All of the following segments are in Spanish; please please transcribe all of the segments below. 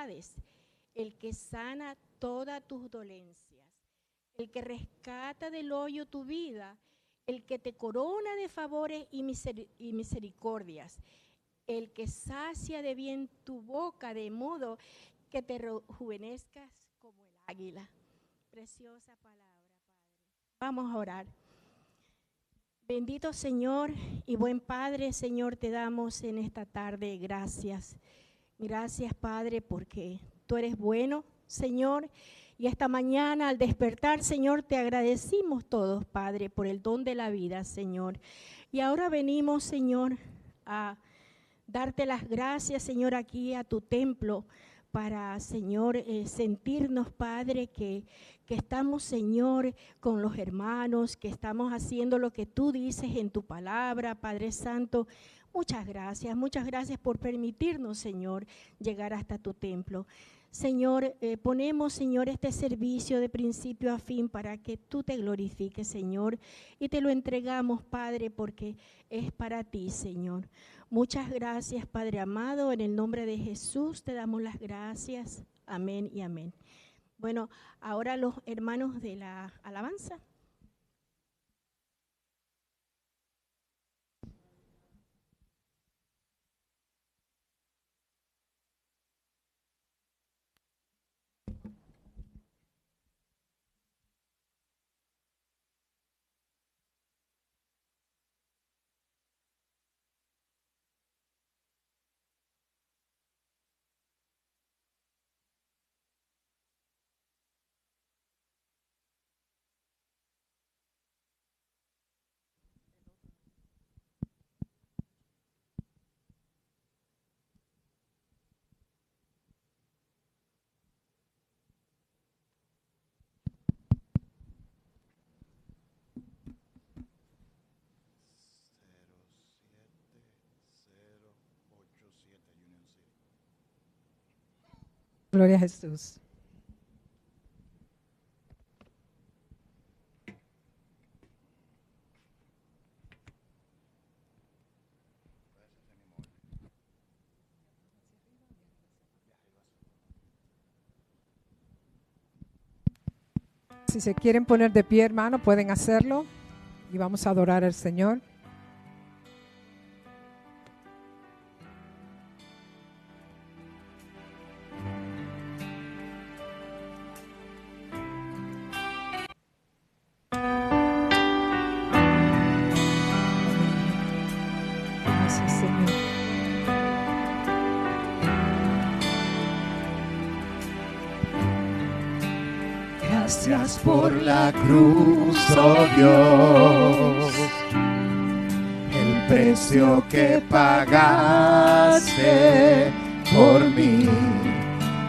enfermedades, el que sana todas tus dolencias, el que rescata del hoyo tu vida, el que te corona de favores y misericordias, el que sacia de bien tu boca de modo que te rejuvenezcas como el águila. Preciosa palabra, Padre. Vamos a orar. Bendito Señor y buen Padre, Señor, te damos en esta tarde gracias. Gracias, Padre, porque tú eres bueno, Señor. Y esta mañana al despertar, Señor, te agradecimos todos, Padre, por el don de la vida, Señor. Y ahora venimos, Señor, a darte las gracias, Señor, aquí a tu templo para, Señor, sentirnos, Padre, que estamos, Señor, con los hermanos, que estamos haciendo lo que tú dices en tu palabra, Padre Santo. Muchas gracias por permitirnos, Señor, llegar hasta tu templo. Señor, ponemos, Señor, este servicio de principio a fin para que tú te glorifiques, Señor, y te lo entregamos, Padre, porque es para ti, Señor. Muchas gracias, Padre amado, en el nombre de Jesús te damos las gracias. Amén y amén. Bueno, ahora los hermanos de la alabanza. Gloria a Jesús. Si se quieren poner de pie, hermano, pueden hacerlo y vamos a adorar al Señor. Gracias por la cruz, oh Dios, el precio que pagaste por mí,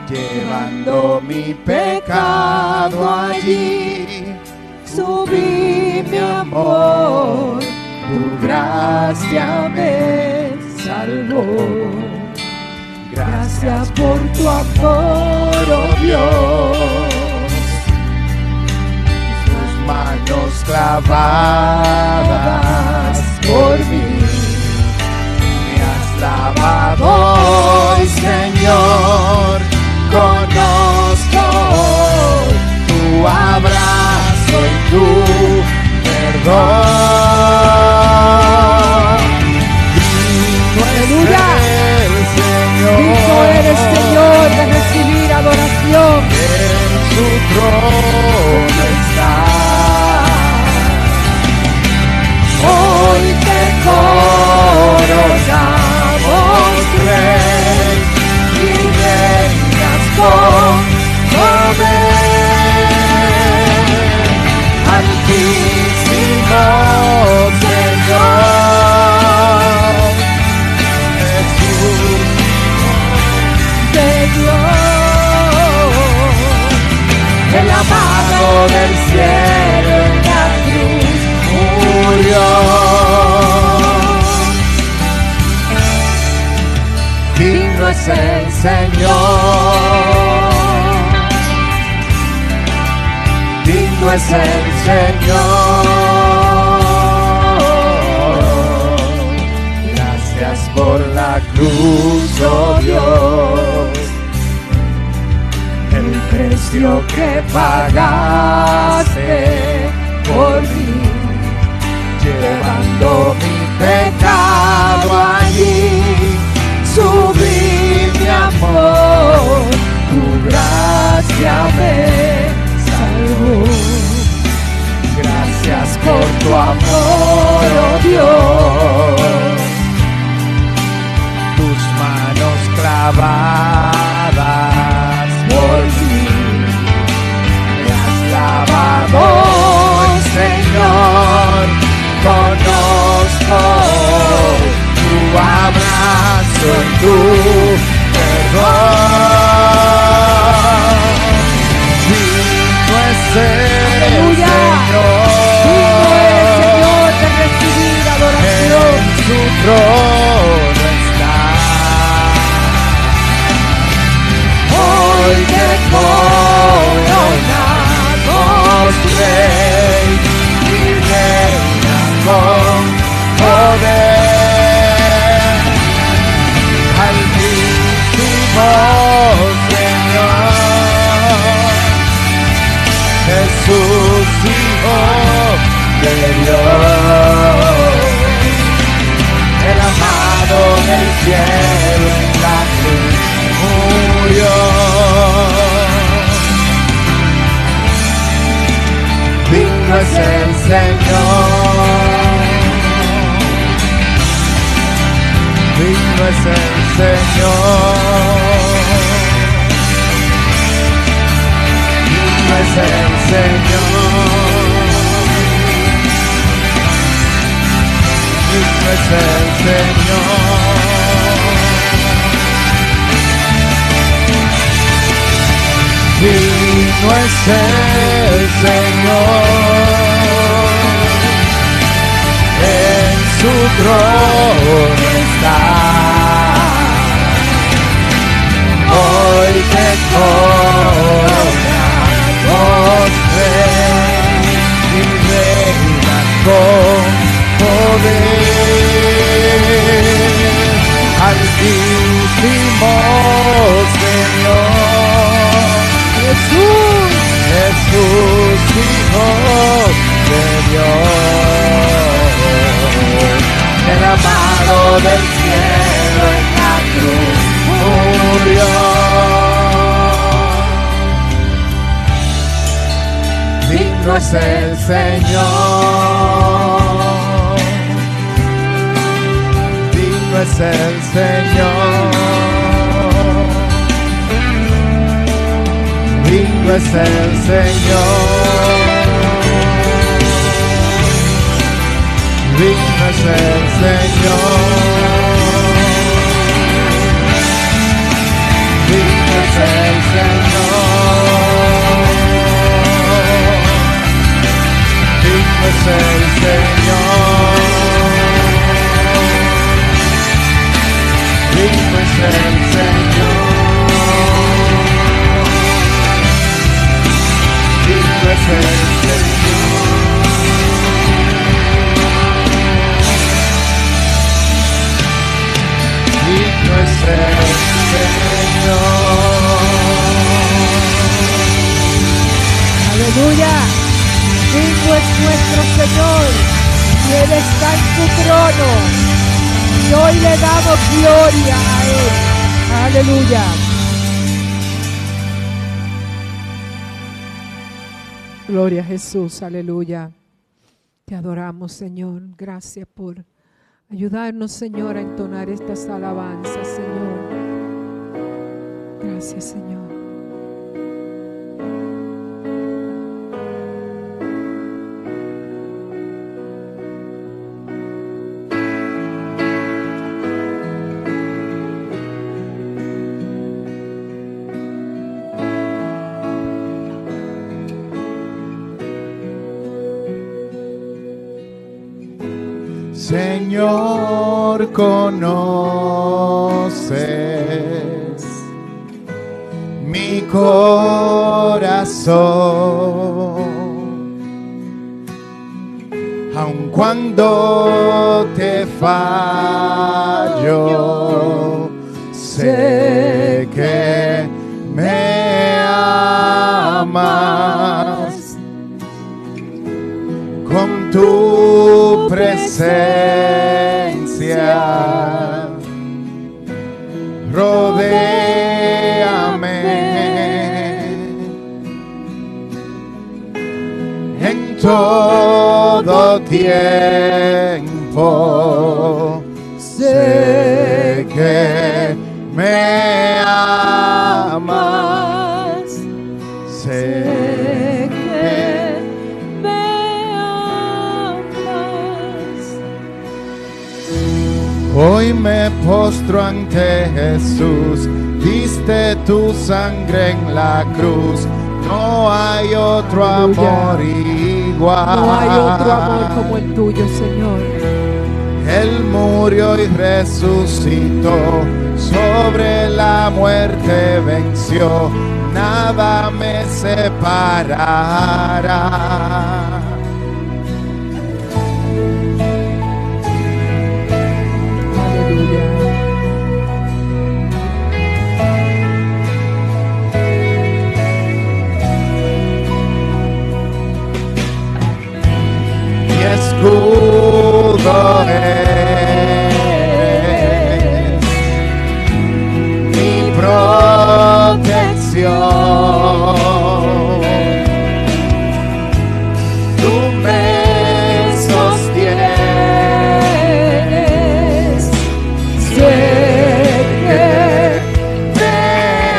llevando mi pecado allí, subí mi amor, tu gracia me salvó. Gracias por tu amor, oh Dios, manos clavadas por mí, me has lavado hoy, Señor, conozco tu abrazo y tu perdón. Aleluya. Señor, digno eres, Señor, de recibir adoración. En su trono está. Hoy te coronamos, Rey, y reinas con poder, altísimo Señor, Jesús de Dios, el amado del cielo en la cruz murió. Digno es el Señor, digno es el Señor. Gracias por la cruz, oh Dios, precio que pagaste por mí, llevando mi pecado allí, subí mi amor, tu gracia me salvó. Gracias por tu amor, oh Dios, tus manos clavadas por mí, me has lavado, Señor. Conozco tu abrazo y tu perdón. Digno es el Señor, de recibir adoración. en su trono está. Hoy te coronamos Rey y Reina con poder, altísimo Señor, Jesús, Hijo de Dios, el amado del cielo en la cruz murió. Digno es el Señor, digno es el Señor, digno es el Señor, digno es el Señor, digno es el Señor, en su trono está. Hoy te coronamos Rey y Reina con poder, altísimo Señor, Jesús, Jesús, Hijo de Dios, el amado del cielo en la cruz murió. Digno es el Señor, digno es el Señor, digno es el Señor, digno es el Señor, digno es el Señor, digno es el Señor, digno es el Señor, digno es el Señor, digno es el Señor. Aleluya. Digno es nuestro Señor, y Él está en su trono, y hoy le damos gloria a Él. Aleluya. Gloria a Jesús, aleluya. Te adoramos, Señor. Gracias por ayudarnos, Señor, a entonar estas alabanzas, Señor. Gracias, Señor. Señor, conoces mi corazón, aun cuando te fallo, sé que me amas. amas. Con tu presencia, rodéame en todo tiempo. Sé que me amas, sé que me amas. hoy me postro ante Jesús, diste tu sangre en la cruz, no hay otro amor igual. No hay otro amor como el tuyo, Señor. Él murió y resucitó, sobre la muerte venció, nada me separará. Mi escudo es, mi protección, tú me sostienes, sé que me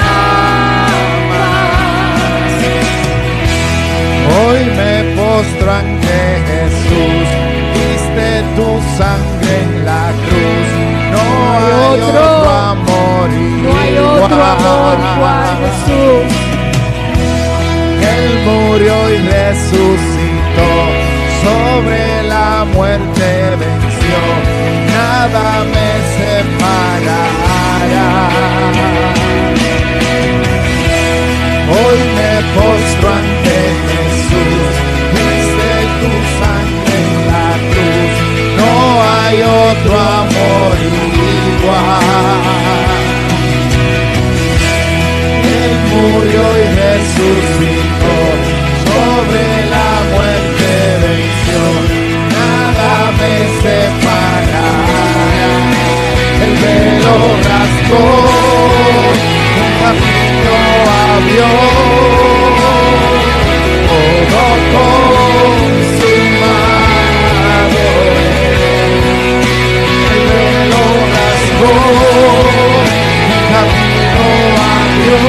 amas. Hoy me postro ante Jesús, diste tu sangre en la cruz, no hay otro amor igual. No hay otro amor igual, Jesús. Él murió y resucitó, sobre la muerte venció, nada me separará. Hoy me postro ante Jesús, diste tu sangre en la cruz, no hay otro amor igual. Él murió y resucitó, sobre la muerte venció, nada me separará. El velo rasgó, un camino abrió, todo consumado es. El velo rasgó, un camino abrió,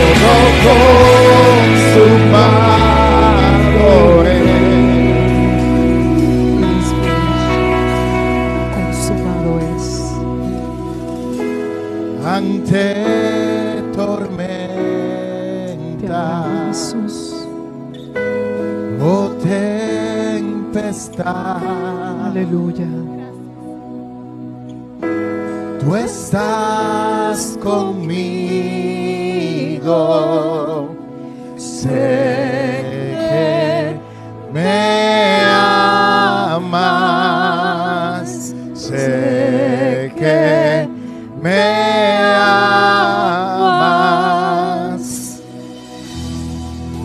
todo consumado es. Consumado es. Ante Te tormenta amamos, Jesús. o tempestad, Aleluya. tú estás conmigo, sé que me amas, sé que me amas.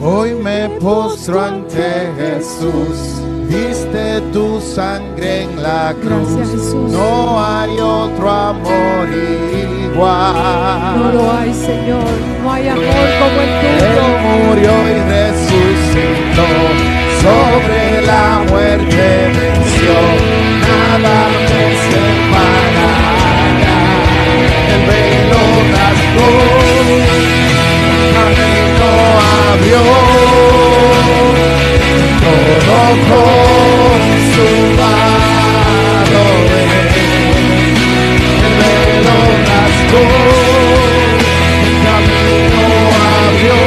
Hoy me postro ante Jesús, diste tu sangre en la cruz, Gracias, Jesús. no hay otro amor igual. No lo hay, Señor. No hay amor como el Él tuyo. murió y resucitó, sobre la muerte venció, nada me separará. El velo rasgó, un camino abrió, todo consumado es. El velo rasgó, un camino abrió,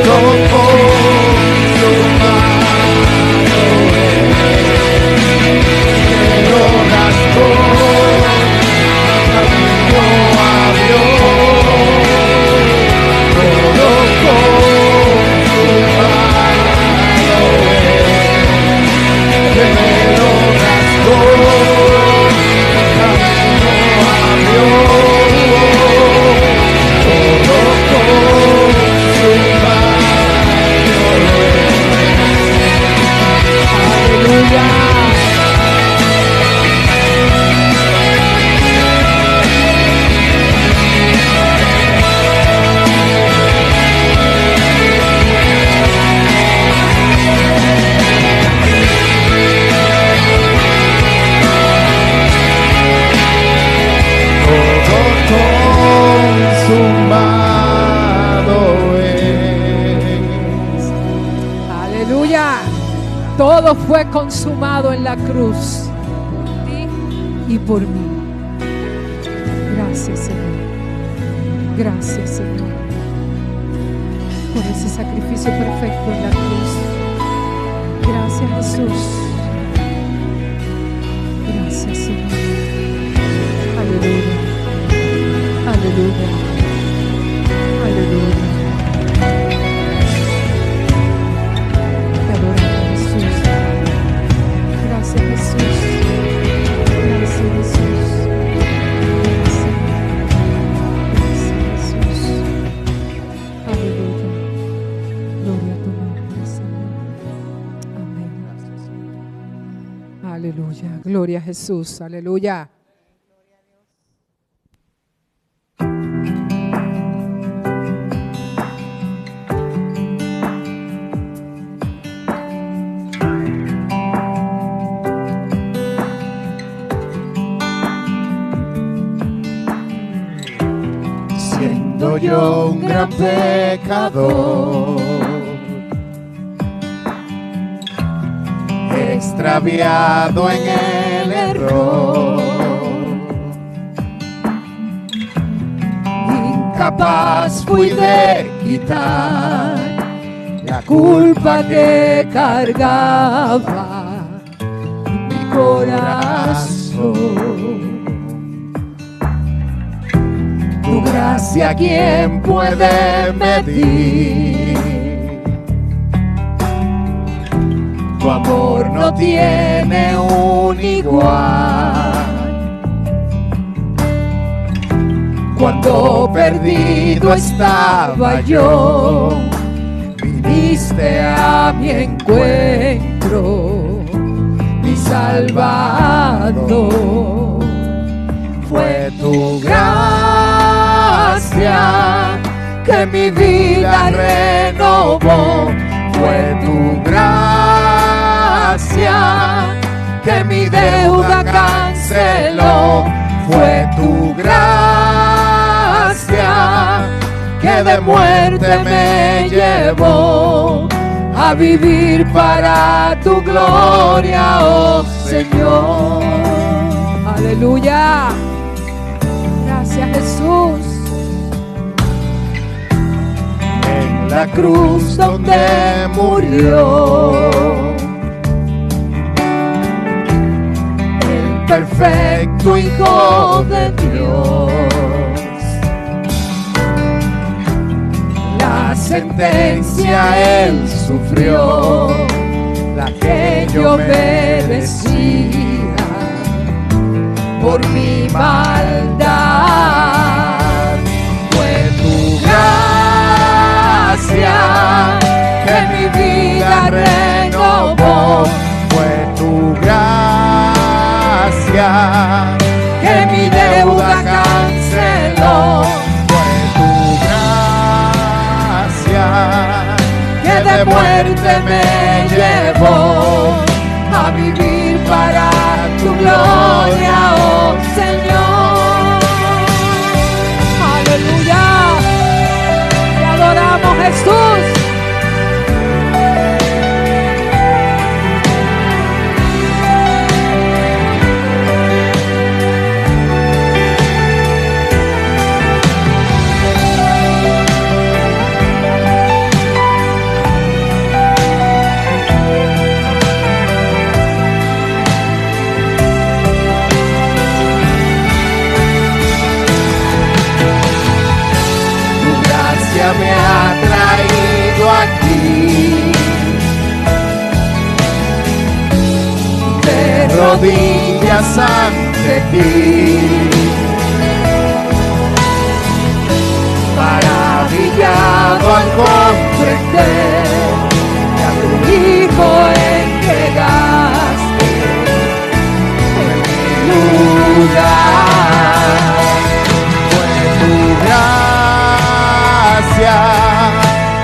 todo consumado es. derramado en la cruz por ti y por mí. Gracias, Señor. Gracias, Señor, por ese sacrificio perfecto en la cruz. Gracias, Jesús. Gracias, Señor. Aleluya. Aleluya. Aleluya. Te adoramos, Jesús. Gracias, Jesús. Gracias, Jesús. Gracias. Gracias, Jesús. Aleluya. Gloria a tu nombre, Señor. Amén. Aleluya. Gloria a Jesús. Aleluya. Siendo yo un gran pecador, extraviado en el error, incapaz fui de quitar la culpa que cargaba mi corazón. Tu gracia, ¿quién puede medir? Tu amor no tiene un igual. Cuando perdido estaba yo, viniste a mi encuentro, mi Salvador. Fue tu gracia que mi vida renovó. Fue tu gracia que mi deuda canceló. Fue tu gracia que de muerte me llevó a vivir para tu gloria, oh Señor. Aleluya. Gracias, Jesús. En la cruz donde murió el perfecto Hijo de Dios, la sentencia Él sufrió, la que yo merecía por mi maldad. Fue tu gracia que mi vida renovó. Fue tu gracia que mi deuda canceló. Fue tu gracia que de muerte me llevó a vivir para tu gloria, oh Señor. Aleluya. Te adoramos, Jesús. Me ha traído aquí, de rodillas ante ti, maravillado al comprender que a tu Hijo entregaste en mi lugar. Fue tu gracia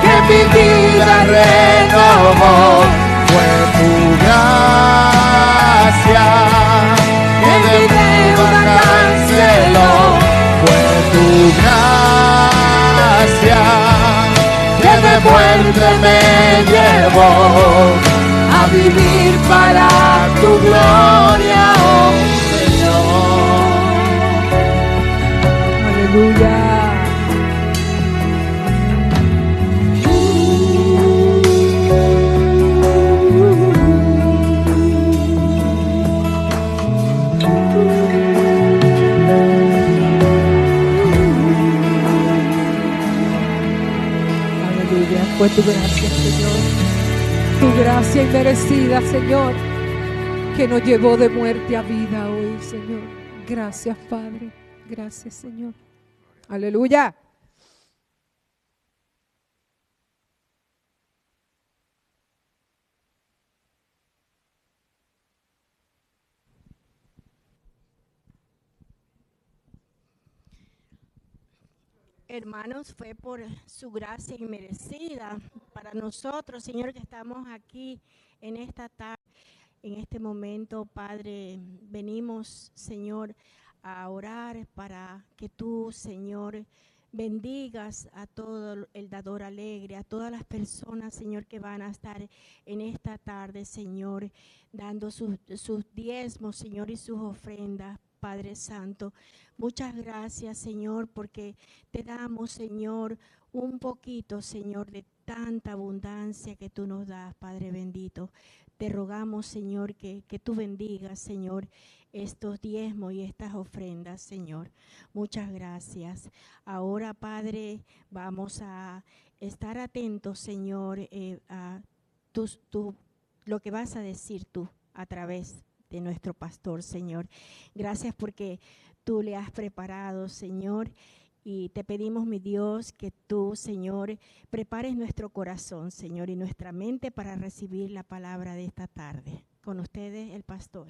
que mi vida renovó. Fue tu gracia que mi deuda canceló. Fue tu gracia que de muerte me llevó a a vivir para tu gloria, oh Señor. Aleluya. Fue tu gracia, Señor, tu gracia inmerecida, Señor, que nos llevó de muerte a vida hoy, Señor. Gracias, Padre. Gracias, Señor. Aleluya. Hermanos, fue por su gracia inmerecida para nosotros, Señor, que estamos aquí en esta tarde, en este momento, Padre. Venimos, Señor, a orar para que tú, Señor, bendigas a todo el dador alegre, a todas las personas, Señor, que van a estar en esta tarde, Señor, dando sus diezmos, Señor, y sus ofrendas, Padre Santo. Muchas gracias, Señor, porque te damos, Señor, un poquito, Señor, de tanta abundancia que tú nos das, Padre bendito. Te rogamos, Señor, que tú bendigas, Señor, estos diezmos y estas ofrendas, Señor. Muchas gracias. Ahora, Padre, vamos a estar atentos, Señor, a lo que vas a decir tú a través de nuestro pastor, Señor. Gracias porque tú le has preparado, Señor, y te pedimos, mi Dios, que tú, Señor, prepares nuestro corazón, Señor, y nuestra mente para recibir la palabra de esta tarde. Con ustedes, el pastor.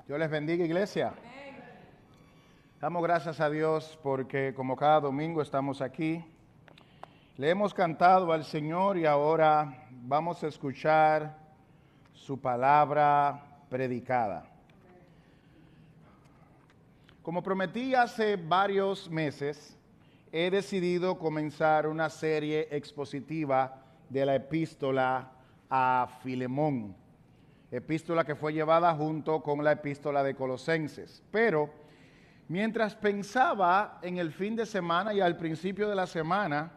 Dios les bendiga, iglesia. Damos gracias a Dios porque como cada domingo estamos aquí. Le hemos cantado al Señor y ahora vamos a escuchar su palabra predicada. Como prometí hace varios meses, he decidido comenzar una serie expositiva de la epístola a Filemón. Epístola que fue llevada junto con la epístola de Colosenses. Pero mientras pensaba en el fin de semana y al principio de la semana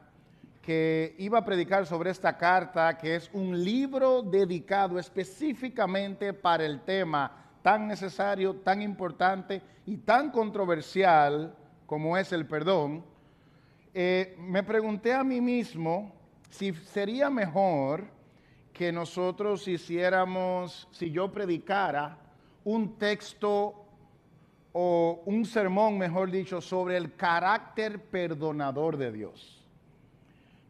que iba a predicar sobre esta carta, que es un libro dedicado específicamente para el tema tan necesario, tan importante y tan controversial como es el perdón, me pregunté a mí mismo si sería mejor que nosotros hiciéramos, si yo predicara un texto o un sermón, mejor dicho, sobre el carácter perdonador de Dios.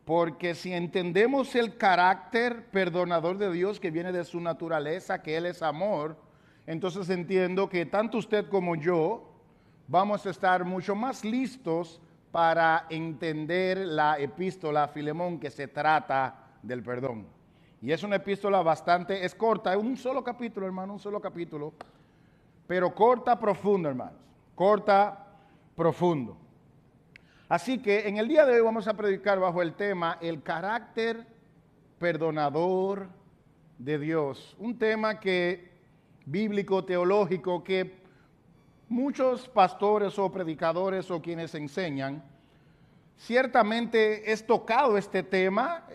Porque si entendemos el carácter perdonador de Dios que viene de su naturaleza, que Él es amor, entonces entiendo que tanto usted como yo vamos a estar mucho más listos para entender la epístola a Filemón, que se trata del perdón. Y es una epístola es corta, es un solo capítulo, hermano, un solo capítulo, pero corta, profunda, hermanos, corta, profundo. Así que en el día de hoy vamos a predicar bajo el tema el carácter perdonador de Dios. Un tema bíblico, teológico, que muchos pastores o predicadores o quienes enseñan, ciertamente es tocado este tema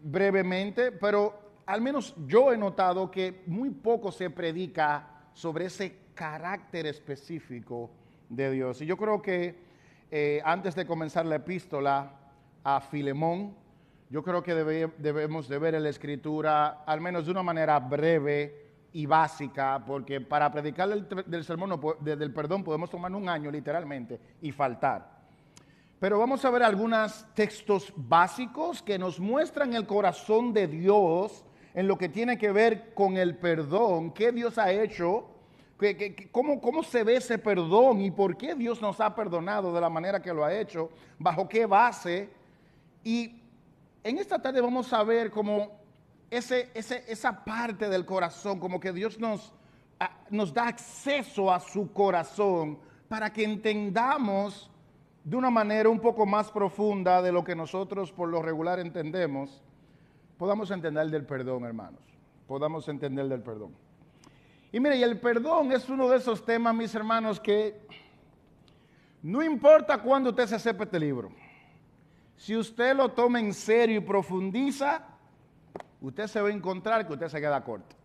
brevemente, pero al menos yo he notado que muy poco se predica sobre ese carácter específico de Dios. Y yo creo que antes de comenzar la epístola a Filemón, yo creo que debemos de ver la escritura al menos de una manera breve y básica, porque para predicar del sermón del perdón podemos tomar un año literalmente y faltar. Pero vamos a ver algunos textos básicos que nos muestran el corazón de Dios en lo que tiene que ver con el perdón, qué Dios ha hecho, cómo se ve ese perdón y por qué Dios nos ha perdonado de la manera que lo ha hecho, bajo qué base. Y en esta tarde vamos a ver como esa parte del corazón, como que Dios nos da acceso a su corazón para que entendamos de una manera un poco más profunda de lo que nosotros por lo regular entendemos, podamos entender del perdón, hermanos. Podamos entender del perdón. Y mire, y el perdón es uno de esos temas, mis hermanos, que no importa cuándo usted se sepa este libro, si usted lo toma en serio y profundiza, usted se va a encontrar que usted se queda corto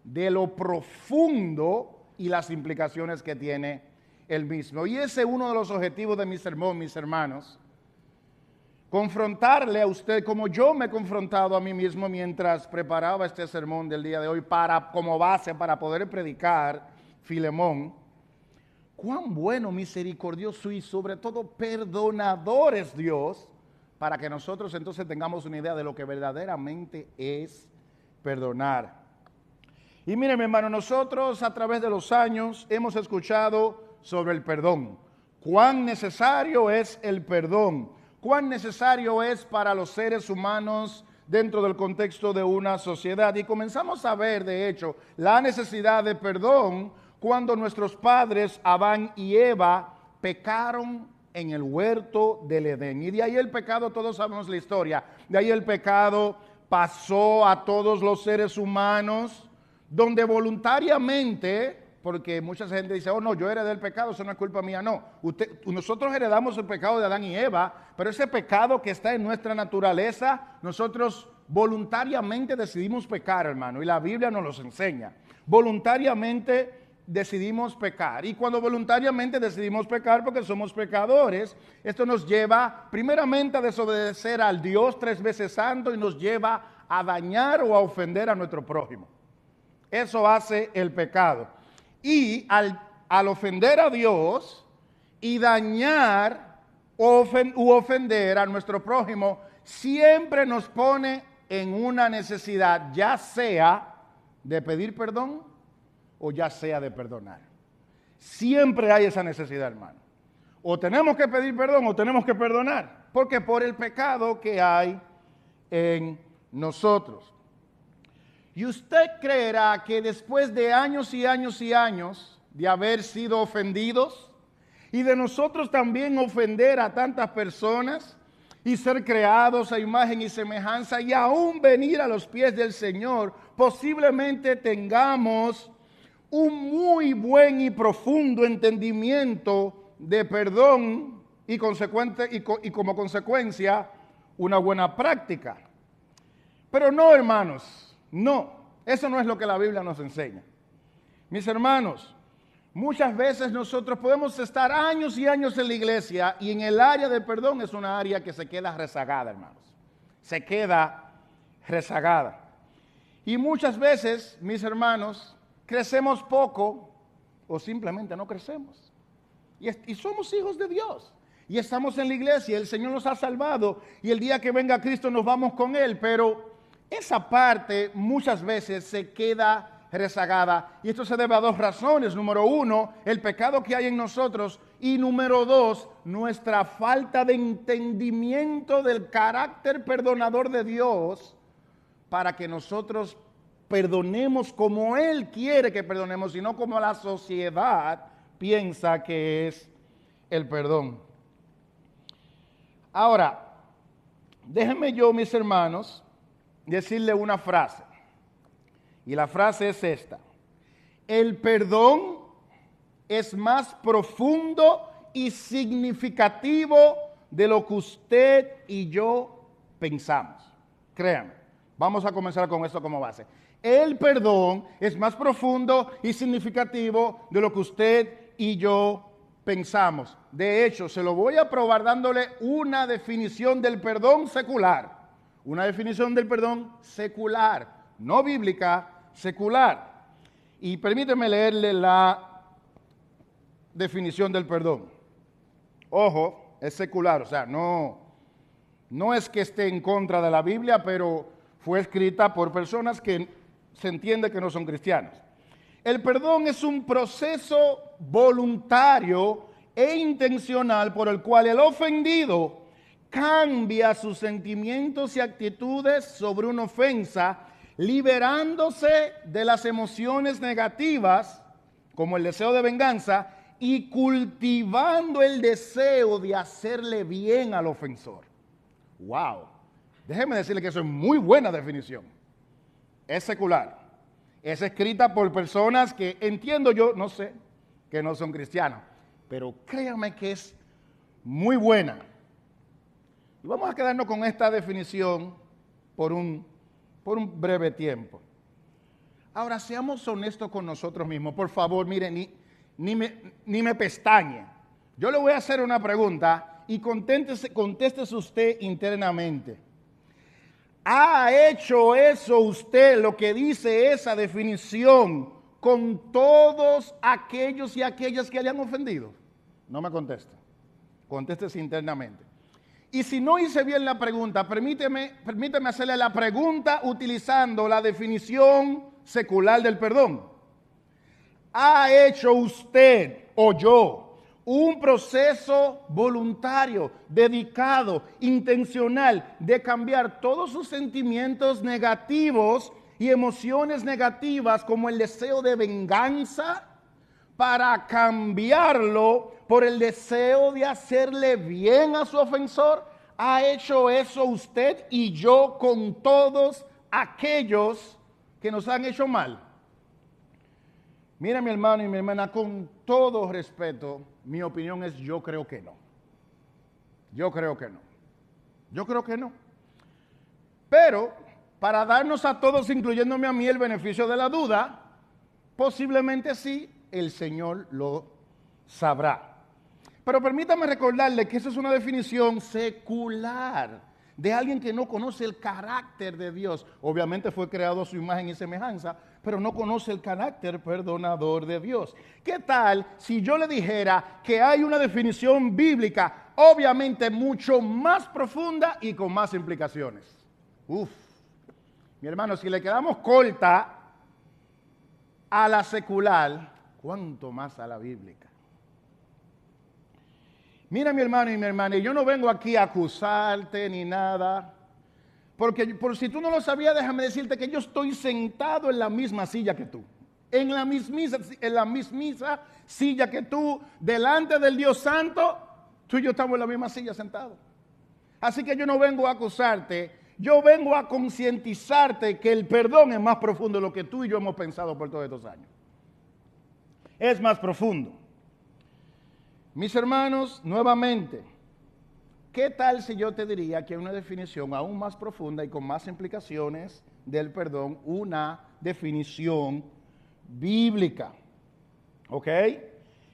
de lo profundo y las implicaciones que tiene el mismo. Y ese es uno de los objetivos de mi sermón, mis hermanos. Confrontarle a usted como yo me he confrontado a mí mismo mientras preparaba este sermón del día de hoy como base para poder predicar Filemón. Cuán bueno, misericordioso y sobre todo perdonador es Dios, para que nosotros entonces tengamos una idea de lo que verdaderamente es perdonar. Y miren, mi hermano, nosotros a través de los años hemos escuchado sobre el perdón. Cuán necesario es el perdón. Cuán necesario es para los seres humanos dentro del contexto de una sociedad. Y comenzamos a ver, de hecho, la necesidad de perdón cuando nuestros padres, Adán y Eva, pecaron en el huerto del Edén. Y de ahí el pecado, todos sabemos la historia, de ahí el pecado pasó a todos los seres humanos, donde voluntariamente, porque mucha gente dice, oh no, yo heredé el pecado, eso no es culpa mía. No, nosotros heredamos el pecado de Adán y Eva, pero ese pecado que está en nuestra naturaleza, nosotros voluntariamente decidimos pecar, hermano, y la Biblia nos los enseña. Voluntariamente decidimos pecar, y cuando voluntariamente decidimos pecar porque somos pecadores, esto nos lleva primeramente a desobedecer al Dios 3 veces santo y nos lleva a dañar o a ofender a nuestro prójimo. Eso hace el pecado. Y al ofender a Dios y dañar u ofender a nuestro prójimo, siempre nos pone en una necesidad, ya sea de pedir perdón o ya sea de perdonar. Siempre hay esa necesidad, hermano. O tenemos que pedir perdón o tenemos que perdonar, porque por el pecado que hay en nosotros. Y usted creerá que después de años y años y años de haber sido ofendidos y de nosotros también ofender a tantas personas y ser creados a imagen y semejanza y aún venir a los pies del Señor, posiblemente tengamos un muy buen y profundo entendimiento de perdón y como consecuencia una buena práctica. Pero no, hermanos. No, eso no es lo que la Biblia nos enseña. Mis hermanos, muchas veces nosotros podemos estar años y años en la iglesia y en el área del perdón es una área que se queda rezagada, hermanos. Se queda rezagada. Y muchas veces, mis hermanos, crecemos poco o simplemente no crecemos. Y somos hijos de Dios. Y estamos en la iglesia, el Señor nos ha salvado y el día que venga Cristo nos vamos con Él, pero esa parte muchas veces se queda rezagada y esto se debe a 2 razones. Número 1, el pecado que hay en nosotros y número 2, nuestra falta de entendimiento del carácter perdonador de Dios para que nosotros perdonemos como Él quiere que perdonemos y no como la sociedad piensa que es el perdón. Ahora, déjenme yo, mis hermanos, decirle una frase. Y la frase es esta: el perdón es más profundo y significativo de lo que usted y yo pensamos. Créanme, vamos a comenzar con esto como base. El perdón es más profundo y significativo de lo que usted y yo pensamos. De hecho, se lo voy a probar dándole una definición del perdón secular. Una definición del perdón secular, no bíblica, secular. Y permíteme leerle la definición del perdón. Ojo, es secular, o sea, no es que esté en contra de la Biblia, pero fue escrita por personas que se entiende que no son cristianos. El perdón es un proceso voluntario e intencional por el cual el ofendido cambia sus sentimientos y actitudes sobre una ofensa liberándose de las emociones negativas, como el deseo de venganza, y cultivando el deseo de hacerle bien al ofensor. ¡Wow! Déjeme decirle que eso es muy buena definición. Es secular. Es escrita por personas que, entiendo yo, no sé, que no son cristianos, pero créanme que es muy buena. Y vamos a quedarnos con esta definición por un breve tiempo. Ahora, seamos honestos con nosotros mismos. Por favor, miren, ni me pestañe. Yo le voy a hacer una pregunta y contéstese usted internamente. ¿Ha hecho eso usted, lo que dice esa definición, con todos aquellos y aquellas que le han ofendido? No me conteste. Contéstese internamente. Y si no hice bien la pregunta, permíteme hacerle la pregunta utilizando la definición secular del perdón. ¿Ha hecho usted o yo un proceso voluntario, dedicado, intencional, de cambiar todos sus sentimientos negativos y emociones negativas como el deseo de venganza para cambiarlo por el deseo de hacerle bien a su ofensor? ¿Ha hecho eso usted y yo con todos aquellos que nos han hecho mal? Mira, mi hermano y mi hermana, con todo respeto, mi opinión es: yo creo que no. Yo creo que no. Yo creo que no. Pero, para darnos a todos, incluyéndome a mí, el beneficio de la duda, posiblemente sí, el Señor lo sabrá. Pero permítame recordarle que esa es una definición secular de alguien que no conoce el carácter de Dios. Obviamente fue creado a su imagen y semejanza, pero no conoce el carácter perdonador de Dios. ¿Qué tal si yo le dijera que hay una definición bíblica, obviamente mucho más profunda y con más implicaciones? Mi hermano, si le quedamos corta a la secular, ¿cuánto más a la bíblica? Mira, mi hermano y mi hermana, yo no vengo aquí a acusarte ni nada, porque por si tú no lo sabías, déjame decirte que yo estoy sentado en la misma silla que tú, en la mismísima silla que tú, delante del Dios Santo. Tú y yo estamos en la misma silla sentados. Así que yo no vengo a acusarte, yo vengo a concientizarte que el perdón es más profundo de lo que tú y yo hemos pensado por todos estos años. Es más profundo. Mis hermanos, nuevamente, ¿qué tal si yo te diría que hay una definición aún más profunda y con más implicaciones del perdón, una definición bíblica? ¿Ok?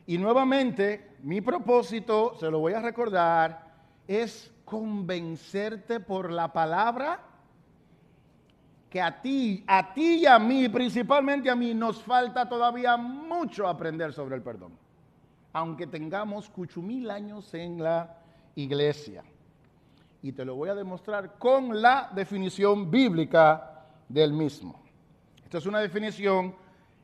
Y nuevamente, mi propósito, se lo voy a recordar, es convencerte por la palabra que a ti y a mí, principalmente a mí, nos falta todavía mucho aprender sobre el perdón, aunque tengamos 8,000 años en la iglesia. Y te lo voy a demostrar con la definición bíblica del mismo. Esta es una definición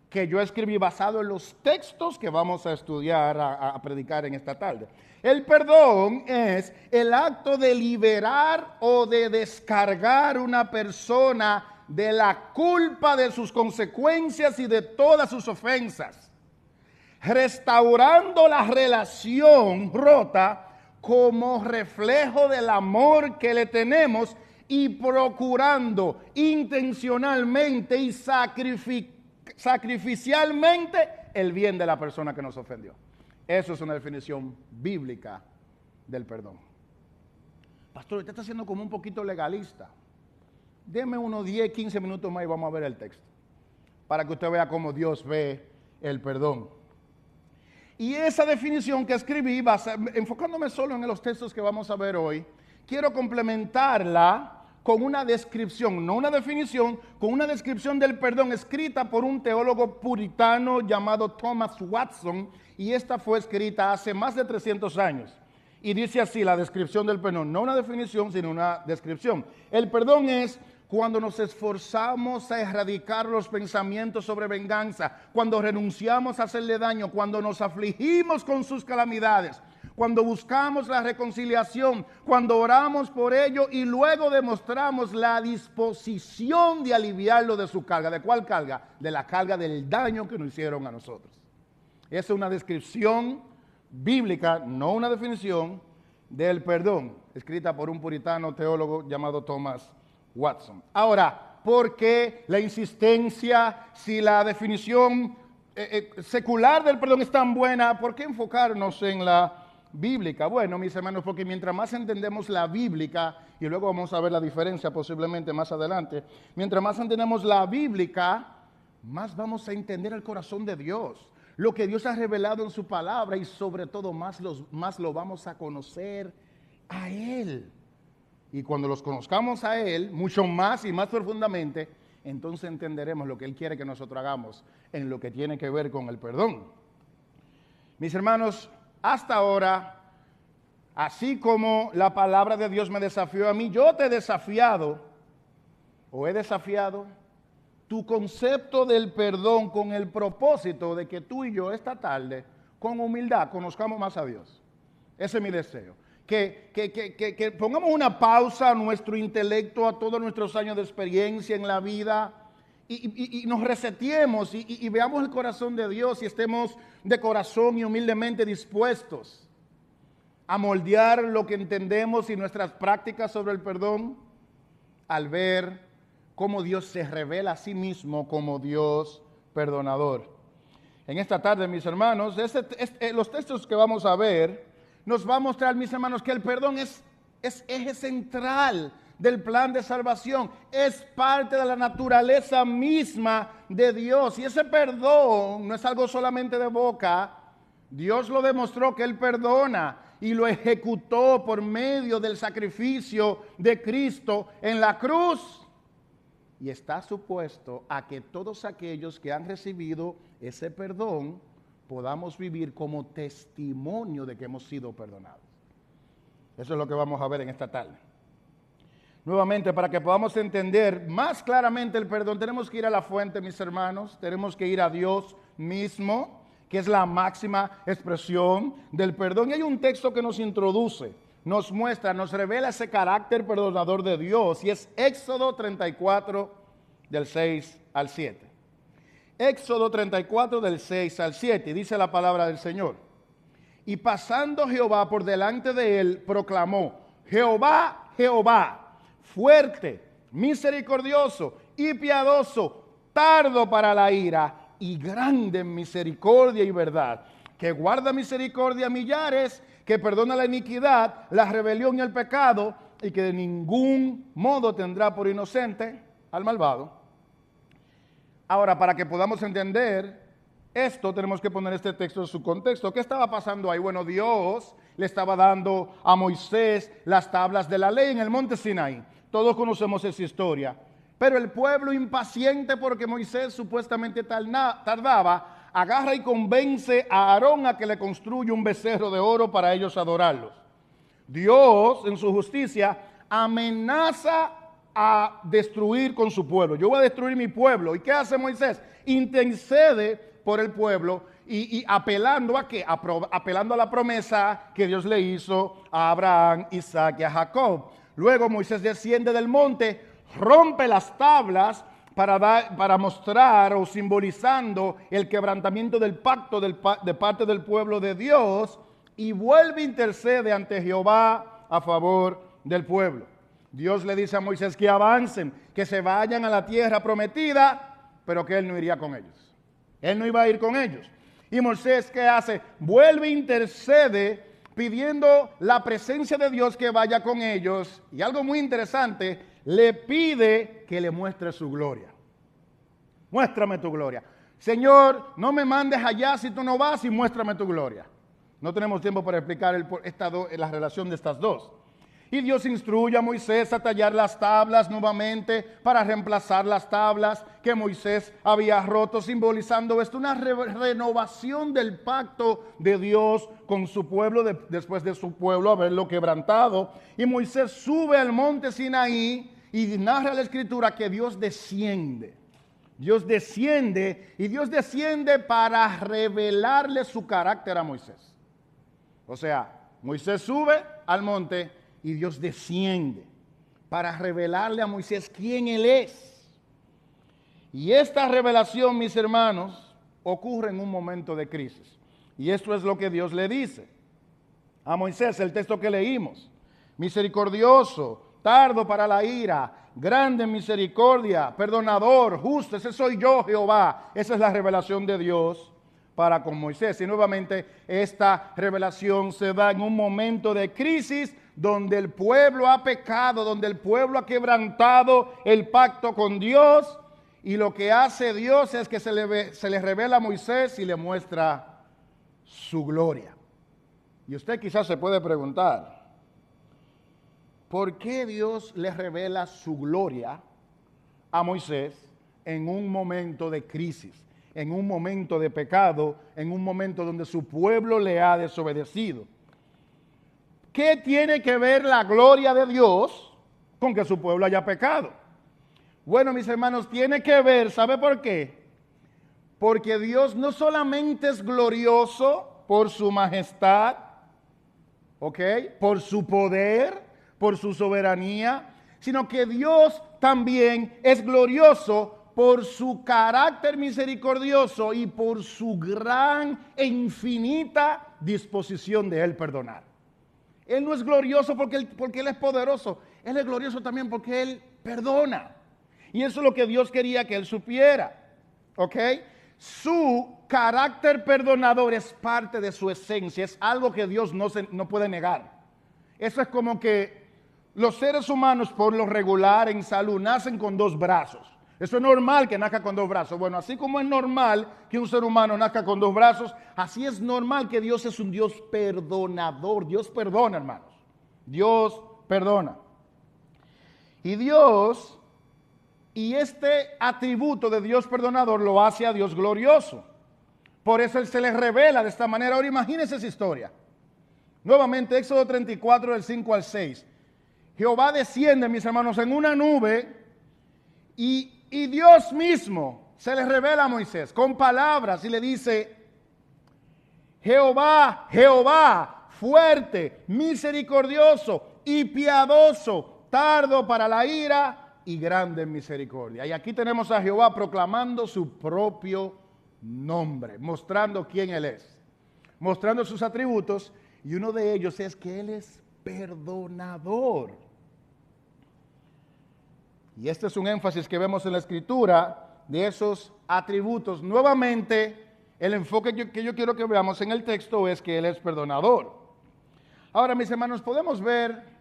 que yo escribí basado en los textos que vamos a estudiar, a predicar en esta tarde. El perdón es el acto de liberar o de descargar una persona de la culpa de sus consecuencias y de todas sus ofensas, restaurando la relación rota como reflejo del amor que le tenemos y procurando intencionalmente y sacrificialmente el bien de la persona que nos ofendió. Eso es una definición bíblica del perdón. Pastor, usted está siendo como un poquito legalista. Deme unos 10, 15 minutos más y vamos a ver el texto, para que usted vea cómo Dios ve el perdón. Y esa definición que escribí, enfocándome solo en los textos que vamos a ver hoy, quiero complementarla con una descripción, no una definición, con una descripción del perdón escrita por un teólogo puritano llamado Thomas Watson, y esta fue escrita hace más de 300 años. Y dice así la descripción del perdón, no una definición, sino una descripción. El perdón es cuando nos esforzamos a erradicar los pensamientos sobre venganza, cuando renunciamos a hacerle daño, cuando nos afligimos con sus calamidades, cuando buscamos la reconciliación, cuando oramos por ello y luego demostramos la disposición de aliviarlo de su carga. ¿De cuál carga? De la carga del daño que nos hicieron a nosotros. Esa es una descripción bíblica, no una definición, del perdón, escrita por un puritano teólogo llamado Thomas Watson. Ahora, ¿por qué la insistencia? Si la definición secular del perdón es tan buena, ¿por qué enfocarnos en la bíblica? Bueno, mis hermanos, porque mientras más entendemos la bíblica, y luego vamos a ver la diferencia posiblemente más adelante, mientras más entendemos la bíblica, más vamos a entender el corazón de Dios, lo que Dios ha revelado en su palabra, y sobre todo más lo vamos a conocer a Él. Y cuando los conozcamos a Él, mucho más y más profundamente, entonces entenderemos lo que Él quiere que nosotros hagamos en lo que tiene que ver con el perdón. Mis hermanos, hasta ahora, así como la palabra de Dios me desafió a mí, yo te he desafiado, o he desafiado, tu concepto del perdón con el propósito de que tú y yo esta tarde, con humildad, conozcamos más a Dios. Ese es mi deseo. Que pongamos una pausa a nuestro intelecto, a todos nuestros años de experiencia en la vida y nos reseteemos y veamos el corazón de Dios y estemos de corazón y humildemente dispuestos a moldear lo que entendemos y nuestras prácticas sobre el perdón al ver cómo Dios se revela a sí mismo como Dios perdonador. En esta tarde, mis hermanos, los textos que vamos a ver nos va a mostrar, mis hermanos, que el perdón es eje central del plan de salvación, es parte de la naturaleza misma de Dios. Y ese perdón no es algo solamente de boca. Dios lo demostró que Él perdona y lo ejecutó por medio del sacrificio de Cristo en la cruz. Y está supuesto a que todos aquellos que han recibido ese perdón podamos vivir como testimonio de que hemos sido perdonados. Eso es lo que vamos a ver en esta tarde. Nuevamente, para que podamos entender más claramente el perdón, tenemos que ir a la fuente, mis hermanos. Tenemos que ir a Dios mismo, que es la máxima expresión del perdón. Y hay un texto que nos introduce, nos muestra, nos revela ese carácter perdonador de Dios, y es Éxodo 34, del 6 al 7. Éxodo 34, del 6 al 7, y dice la palabra del Señor. Y pasando Jehová por delante de él, proclamó: Jehová, Jehová, fuerte, misericordioso y piadoso, tardo para la ira y grande en misericordia y verdad, que guarda misericordia a millares, que perdona la iniquidad, la rebelión y el pecado, y que de ningún modo tendrá por inocente al malvado. Ahora, para que podamos entender esto, tenemos que poner este texto en su contexto. ¿Qué estaba pasando ahí? Bueno, Dios le estaba dando a Moisés las tablas de la ley en el monte Sinaí. Todos conocemos esa historia. Pero el pueblo, impaciente porque Moisés supuestamente tardaba, agarra y convence a Aarón a que le construya un becerro de oro para ellos adorarlos. Dios, en su justicia, amenaza a destruir con su pueblo. Yo voy a destruir mi pueblo. ¿Y qué hace Moisés? Intercede por el pueblo y apelando a qué? Apelando a la promesa que Dios le hizo a Abraham, Isaac y a Jacob. Luego Moisés desciende del monte, rompe las tablas para mostrar o simbolizando el quebrantamiento del pacto de parte del pueblo de Dios, y vuelve e intercede ante Jehová a favor del pueblo. Dios le dice a Moisés que avancen, que se vayan a la tierra prometida, pero que él no iría con ellos. Él no iba a ir con ellos. Y Moisés, ¿qué hace? Vuelve e intercede pidiendo la presencia de Dios que vaya con ellos. Y algo muy interesante, le pide que le muestre su gloria. Muéstrame tu gloria. Señor, no me mandes allá si tú no vas, y muéstrame tu gloria. No tenemos tiempo para explicar la relación de estas dos. Y Dios instruye a Moisés a tallar las tablas nuevamente para reemplazar las tablas que Moisés había roto, simbolizando esto, una renovación del pacto de Dios con su pueblo después de su pueblo haberlo quebrantado. Y Moisés sube al monte Sinaí y narra la escritura que Dios desciende. Dios desciende, y Dios desciende para revelarle su carácter a Moisés. O sea, Moisés sube al monte y Dios desciende para revelarle a Moisés quién Él es. Y esta revelación, mis hermanos, ocurre en un momento de crisis. Y esto es lo que Dios le dice a Moisés, el texto que leímos. Misericordioso, tardo para la ira, grande en misericordia, perdonador, justo, ese soy yo, Jehová. Esa es la revelación de Dios para con Moisés. Y nuevamente esta revelación se da en un momento de crisis donde el pueblo ha pecado, donde el pueblo ha quebrantado el pacto con Dios, y lo que hace Dios es que se le revela a Moisés y le muestra su gloria. Y usted quizás se puede preguntar, ¿por qué Dios le revela su gloria a Moisés en un momento de crisis, en un momento de pecado, en un momento donde su pueblo le ha desobedecido? ¿Qué tiene que ver la gloria de Dios con que su pueblo haya pecado? Bueno, mis hermanos, tiene que ver, ¿sabe por qué? Porque Dios no solamente es glorioso por su majestad, ¿ok? Por su poder, por su soberanía, sino que Dios también es glorioso por su carácter misericordioso y por su gran e infinita disposición de Él perdonar. Él no es glorioso porque Él es poderoso, Él es glorioso también porque Él perdona. Y eso es lo que Dios quería que Él supiera, ¿ok? Su carácter perdonador es parte de su esencia, es algo que Dios no puede negar. Eso es como que los seres humanos por lo regular en salud nacen con dos brazos. Eso es normal que nazca con dos brazos. Bueno, así como es normal que un ser humano nazca con dos brazos, así es normal que Dios es un Dios perdonador. Dios perdona, hermanos. Dios perdona. Y este atributo de Dios perdonador lo hace a Dios glorioso. Por eso Él se les revela de esta manera. Ahora imagínense esa historia. Nuevamente, Éxodo 34, del 5 al 6. Jehová desciende, mis hermanos, en una nube y Dios mismo se les revela a Moisés con palabras y le dice: Jehová, Jehová, fuerte, misericordioso y piadoso, tardo para la ira y grande en misericordia. Y aquí tenemos a Jehová proclamando su propio nombre, mostrando quién Él es, mostrando sus atributos, y uno de ellos es que Él es perdonador. Y este es un énfasis que vemos en la Escritura de esos atributos. Nuevamente, el enfoque que yo quiero que veamos en el texto es que Él es perdonador. Ahora, mis hermanos, podemos ver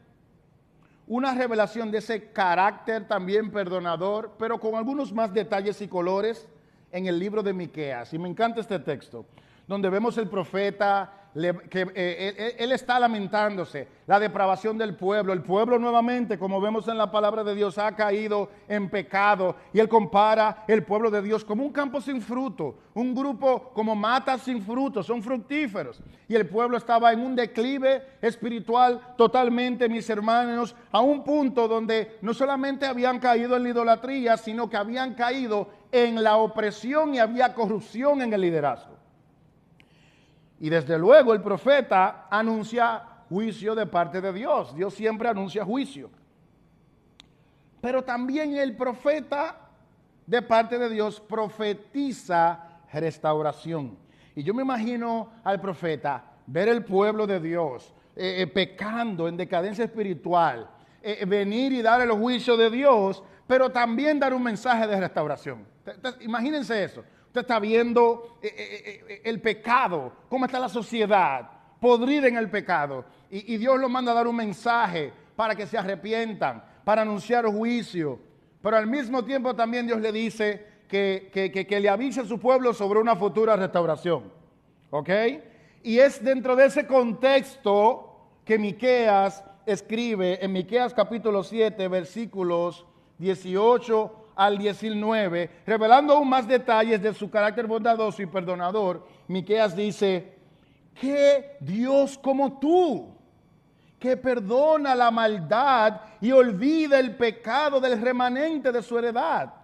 una revelación de ese carácter también perdonador, pero con algunos más detalles y colores en el libro de Miqueas. Y me encanta este texto, donde vemos el profeta él está lamentándose, la depravación del pueblo. El pueblo nuevamente, como vemos en la palabra de Dios, ha caído en pecado, y él compara el pueblo de Dios como un campo sin fruto, un grupo como matas sin fruto, son fructíferos, y el pueblo estaba en un declive espiritual totalmente, mis hermanos, a un punto donde no solamente habían caído en la idolatría, sino que habían caído en la opresión y había corrupción en el liderazgo. Y desde luego el profeta anuncia juicio de parte de Dios. Dios siempre anuncia juicio. Pero también el profeta de parte de Dios profetiza restauración. Y yo me imagino al profeta ver el pueblo de Dios pecando en decadencia espiritual, venir y dar el juicio de Dios, pero también dar un mensaje de restauración. Imagínense eso. Usted está viendo el pecado, cómo está la sociedad, podrida en el pecado. Y Dios los manda a dar un mensaje para que se arrepientan, para anunciar juicio. Pero al mismo tiempo también Dios le dice que le avise a su pueblo sobre una futura restauración. ¿Ok? Y es dentro de ese contexto que Miqueas escribe en Miqueas capítulo 7, versículos 18 al 19, revelando aún más detalles de su carácter bondadoso y perdonador. Miqueas dice: ¿qué Dios como tú, que perdona la maldad y olvida el pecado del remanente de su heredad?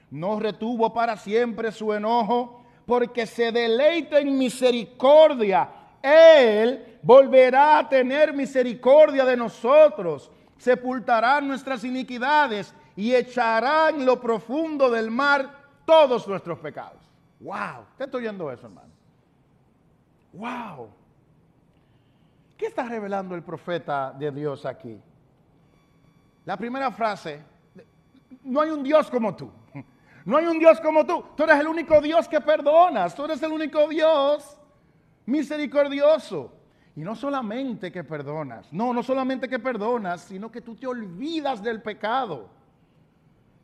No retuvo para siempre su enojo, porque se deleita en misericordia. Él volverá a tener misericordia de nosotros, sepultará nuestras iniquidades y echará en lo profundo del mar todos nuestros pecados. ¡Wow! ¿Usted está oyendo eso, hermano? ¡Wow! ¿Qué está revelando el profeta de Dios aquí? La primera frase: no hay un Dios como tú. No hay un Dios como tú. Tú eres el único Dios que perdonas. Tú eres el único Dios misericordioso. Y no solamente que perdonas. No solamente que perdonas, sino que tú te olvidas del pecado.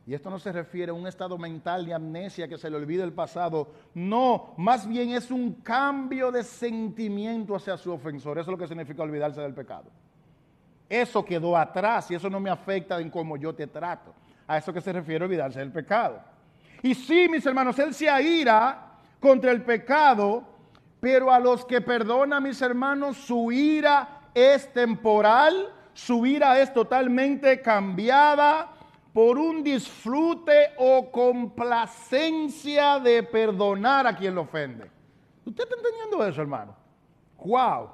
Y esto no se refiere a un estado mental de amnesia que se le olvide el pasado. No, más bien es un cambio de sentimiento hacia su ofensor. Eso es lo que significa olvidarse del pecado. Eso quedó atrás y eso no me afecta en cómo yo te trato. A eso que se refiere olvidarse del pecado. Y sí, mis hermanos, Él se aira contra el pecado, pero a los que perdona, mis hermanos, su ira es temporal, su ira es totalmente cambiada por un disfrute o complacencia de perdonar a quien lo ofende. ¿Usted está entendiendo eso, hermano? ¡Wow!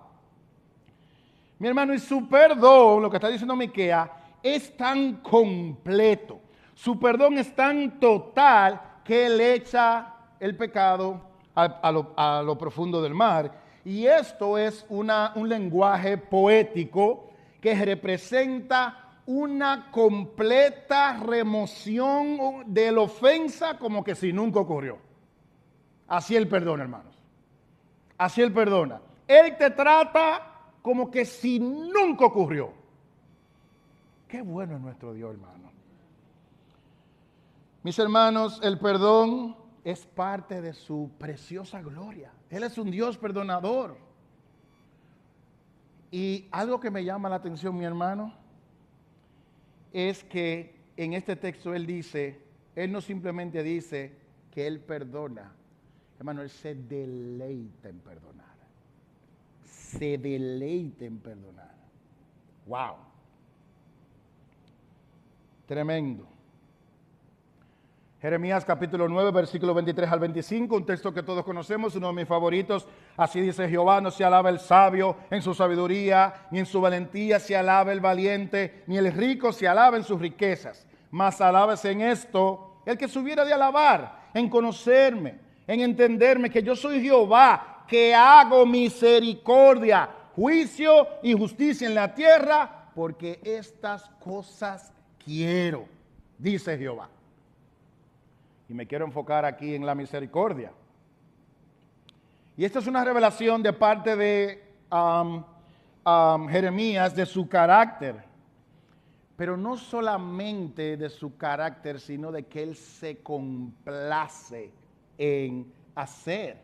Mi hermano, y su perdón, lo que está diciendo Miqueas, es tan completo. Su perdón es tan total que Él echa el pecado a lo profundo del mar. Y esto es un lenguaje poético que representa una completa remoción de la ofensa como que si nunca ocurrió. Así Él perdona, hermanos. Así Él perdona. Él te trata como que si nunca ocurrió. Qué bueno es nuestro Dios, hermano. Mis hermanos, el perdón es parte de su preciosa gloria. Él es un Dios perdonador. Y algo que me llama la atención, mi hermano, es que en este texto Él no simplemente dice que Él perdona. Hermano, Él se deleita en perdonar. Se deleita en perdonar. ¡Wow! Tremendo. Jeremías capítulo 9, versículo 23 al 25, un texto que todos conocemos, uno de mis favoritos. Así dice Jehová: no se alaba el sabio en su sabiduría, ni en su valentía se alaba el valiente, ni el rico se alaba en sus riquezas. Mas alábese en esto el que se hubiera de alabar, en conocerme, en entenderme, que yo soy Jehová, que hago misericordia, juicio y justicia en la tierra, porque estas cosas quiero, dice Jehová. Y me quiero enfocar aquí en la misericordia. Y esta es una revelación de parte de Jeremías de su carácter. Pero no solamente de su carácter, sino de que Él se complace en hacer.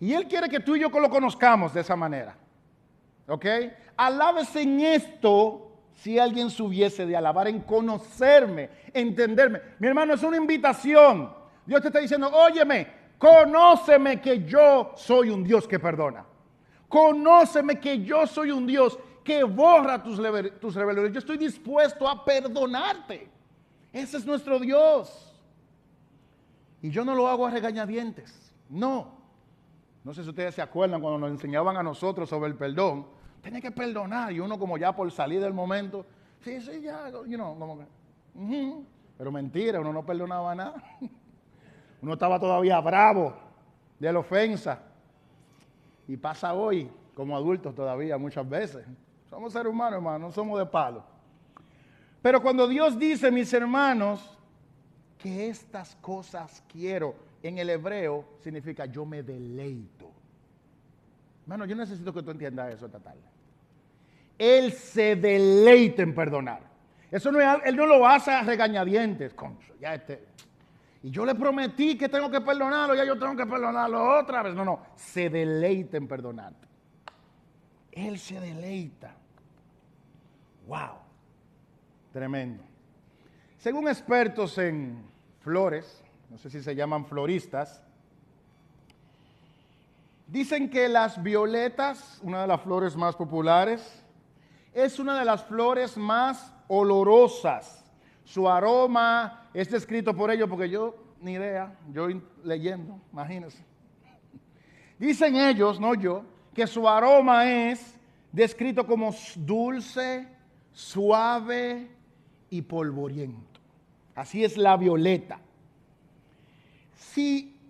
Y Él quiere que tú y yo lo conozcamos de esa manera. ¿Ok? Alábese en esto. Si alguien se hubiese de alabar, en conocerme, entenderme. Mi hermano, es una invitación. Dios te está diciendo: óyeme, conóceme que yo soy un Dios que perdona. Conóceme que yo soy un Dios que borra tus rebeliones. Yo estoy dispuesto a perdonarte. Ese es nuestro Dios. Y yo no lo hago a regañadientes. No. No sé si ustedes se acuerdan cuando nos enseñaban a nosotros sobre el perdón. Tiene que perdonar, y uno como ya por salir del momento, sí, ya, como que, pero mentira, uno no perdonaba nada. Uno estaba todavía bravo de la ofensa. Y pasa hoy, como adultos todavía muchas veces. Somos seres humanos, hermano, no somos de palo. Pero cuando Dios dice, mis hermanos, que estas cosas quiero, en el hebreo significa yo me deleito. Hermano, yo necesito que tú entiendas eso esta tarde. Él se deleita en perdonar. Eso no es, Él no lo hace a regañadientes. Concho, y yo le prometí que tengo que perdonarlo, ya yo tengo que perdonarlo otra vez. No, se deleita en perdonarte. Él se deleita. Wow, tremendo. Según expertos en flores, no sé si se llaman floristas, dicen que las violetas, una de las flores más populares, es una de las flores más olorosas. Su aroma es descrito por ellos, porque yo ni idea, yo leyendo, imagínense. Dicen ellos, no yo, que su aroma es descrito como dulce, suave y polvoriento. Así es la violeta. Si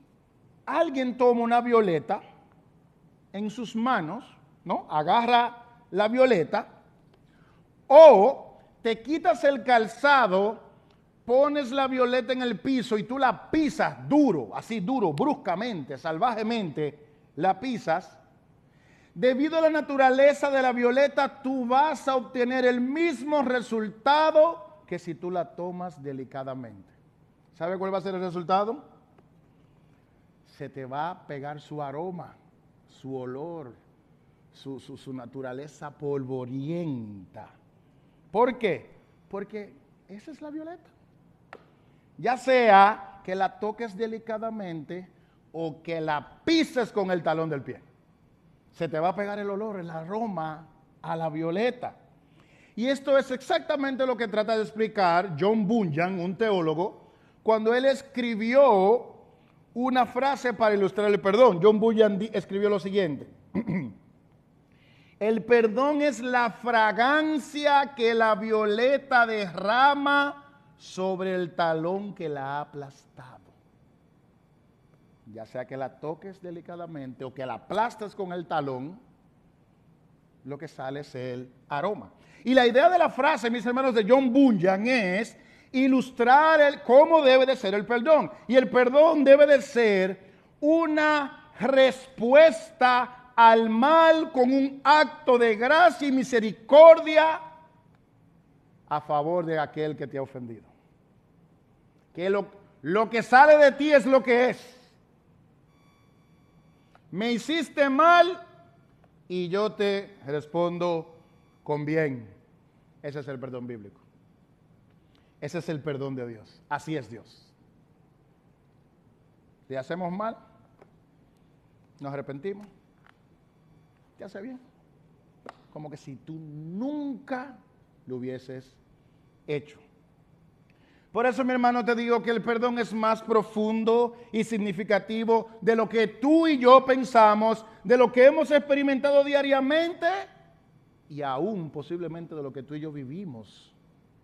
alguien toma una violeta en sus manos, ¿no? Agarra la violeta, o te quitas el calzado, pones la violeta en el piso y tú la pisas duro, así duro, bruscamente, salvajemente, la pisas. Debido a la naturaleza de la violeta, tú vas a obtener el mismo resultado que si tú la tomas delicadamente. ¿Sabe cuál va a ser el resultado? Se te va a pegar su aroma, su olor, su naturaleza polvorienta. ¿Por qué? Porque esa es la violeta. Ya sea que la toques delicadamente o que la pises con el talón del pie, se te va a pegar el olor, el aroma a la violeta. Y esto es exactamente lo que trata de explicar John Bunyan, un teólogo, cuando él escribió una frase para ilustrar el perdón. John Bunyan escribió lo siguiente: el perdón es la fragancia que la violeta derrama sobre el talón que la ha aplastado. Ya sea que la toques delicadamente o que la aplastes con el talón, lo que sale es el aroma. Y la idea de la frase, mis hermanos, de John Bunyan es ilustrar cómo debe de ser el perdón. Y el perdón debe de ser una respuesta al mal con un acto de gracia y misericordia a favor de aquel que te ha ofendido. Que lo que sale de ti es lo que es. Me hiciste mal y yo te respondo con bien. Ese es el perdón bíblico. Ese es el perdón de Dios. Así es Dios. Si hacemos mal, nos arrepentimos, te hace bien. Como que si tú nunca lo hubieses hecho. Por eso, mi hermano, te digo que el perdón es más profundo y significativo de lo que tú y yo pensamos, de lo que hemos experimentado diariamente y aún posiblemente de lo que tú y yo vivimos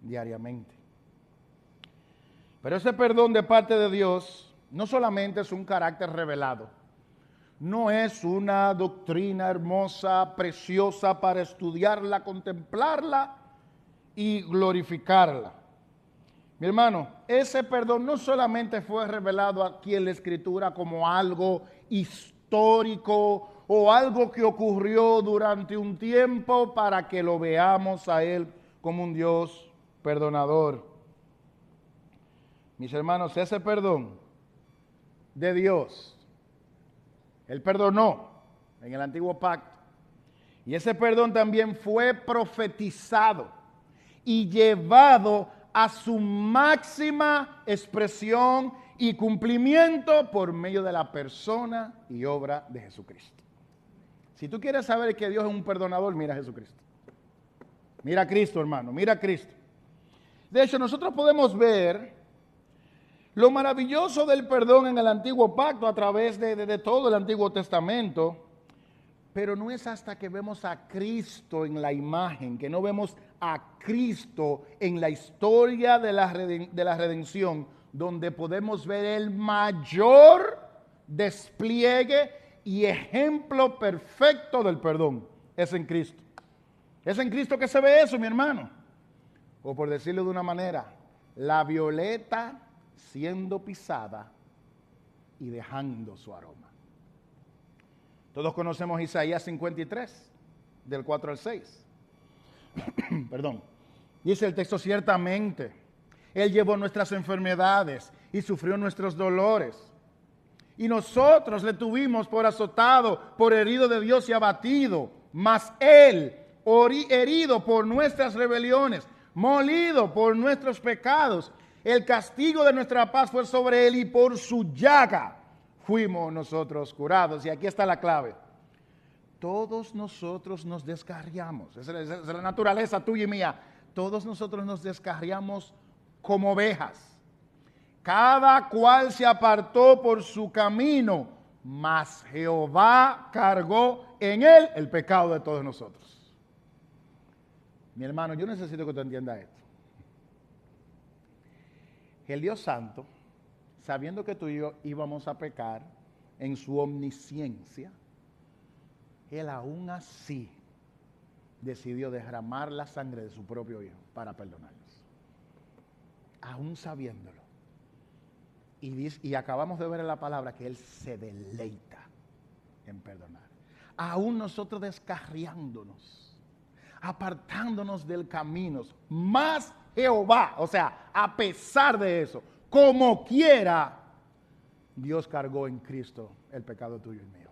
diariamente. Pero ese perdón de parte de Dios no solamente es un carácter revelado, no es una doctrina hermosa, preciosa para estudiarla, contemplarla y glorificarla. Mi hermano, ese perdón no solamente fue revelado aquí en la Escritura como algo histórico o algo que ocurrió durante un tiempo para que lo veamos a Él como un Dios perdonador. Mis hermanos, ese perdón de Dios, Él perdonó en el antiguo pacto. Y ese perdón también fue profetizado y llevado a su máxima expresión y cumplimiento por medio de la persona y obra de Jesucristo. Si tú quieres saber que Dios es un perdonador, mira a Jesucristo. Mira a Cristo, hermano, mira a Cristo. De hecho, nosotros podemos ver lo maravilloso del perdón en el antiguo pacto a través de todo el Antiguo Testamento, pero no es hasta que vemos a Cristo en la imagen, que no vemos a Cristo en la historia de la redención, donde podemos ver el mayor despliegue y ejemplo perfecto del perdón. Es en Cristo. Es en Cristo que se ve eso, mi hermano. O por decirlo de una manera, la violeta siendo pisada y dejando su aroma. Todos conocemos Isaías 53, del 4 al 6. Perdón. Dice el texto: ciertamente, Él llevó nuestras enfermedades y sufrió nuestros dolores. Y nosotros le tuvimos por azotado, por herido de Dios y abatido. Mas Él, herido por nuestras rebeliones, molido por nuestros pecados, el castigo de nuestra paz fue sobre Él y por su llaga fuimos nosotros curados. Y aquí está la clave. Todos nosotros nos descarriamos. Esa es la naturaleza tuya y mía. Todos nosotros nos descarriamos como ovejas. Cada cual se apartó por su camino, mas Jehová cargó en Él el pecado de todos nosotros. Mi hermano, yo necesito que tú entiendas esto. El Dios Santo, sabiendo que tú y yo íbamos a pecar en su omnisciencia, Él aún así decidió derramar la sangre de su propio Hijo para perdonarnos. Aún sabiéndolo. Y acabamos de ver en la palabra que Él se deleita en perdonar. Aún nosotros descarriándonos, apartándonos del camino, más Jehová, o sea, a pesar de eso, como quiera, Dios cargó en Cristo el pecado tuyo y mío.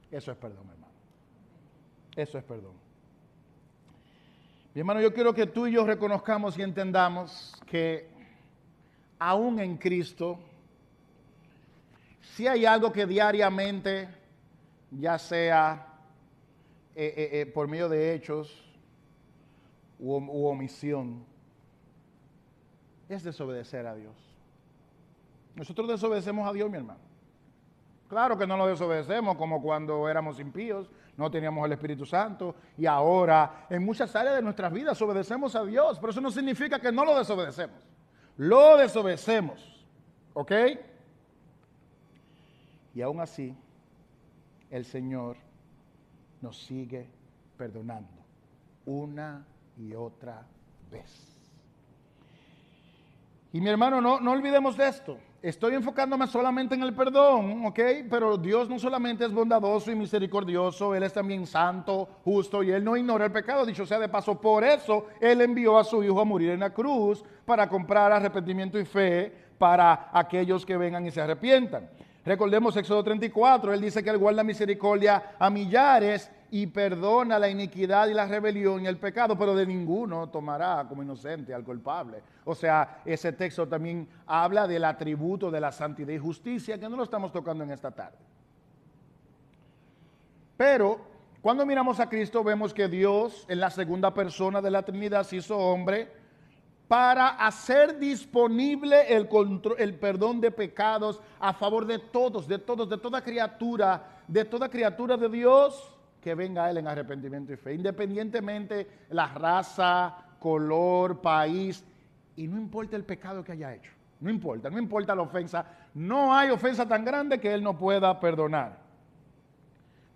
Eso es perdón, hermano. Eso es perdón. Mi hermano, yo quiero que tú y yo reconozcamos y entendamos que aún en Cristo, si hay algo que diariamente, ya sea por medio de hechos u omisión, es desobedecer a Dios. Nosotros desobedecemos a Dios, mi hermano. Claro que no lo desobedecemos como cuando éramos impíos, no teníamos el Espíritu Santo, y ahora en muchas áreas de nuestras vidas obedecemos a Dios, pero eso no significa que no lo desobedecemos. Lo desobedecemos, ¿ok? Y aún así, el Señor nos sigue perdonando una y otra vez. Y mi hermano, no olvidemos de esto. Estoy enfocándome solamente en el perdón, ¿ok? Pero Dios no solamente es bondadoso y misericordioso, Él es también santo, justo, y Él no ignora el pecado. Dicho sea de paso, por eso Él envió a su Hijo a morir en la cruz para comprar arrepentimiento y fe para aquellos que vengan y se arrepientan. Recordemos Éxodo 34, Él dice que Él guarda misericordia a millares y perdona la iniquidad y la rebelión y el pecado, pero de ninguno tomará como inocente al culpable. O sea, ese texto también habla del atributo de la santidad y justicia, que no lo estamos tocando en esta tarde. Pero cuando miramos a Cristo, vemos que Dios, en la segunda persona de la Trinidad, se hizo hombre para hacer disponible el perdón de pecados a favor de todos, de toda criatura de Dios que venga a Él en arrepentimiento y fe, independientemente la raza, color, país, y no importa el pecado que haya hecho, no importa la ofensa, no hay ofensa tan grande que Él no pueda perdonar.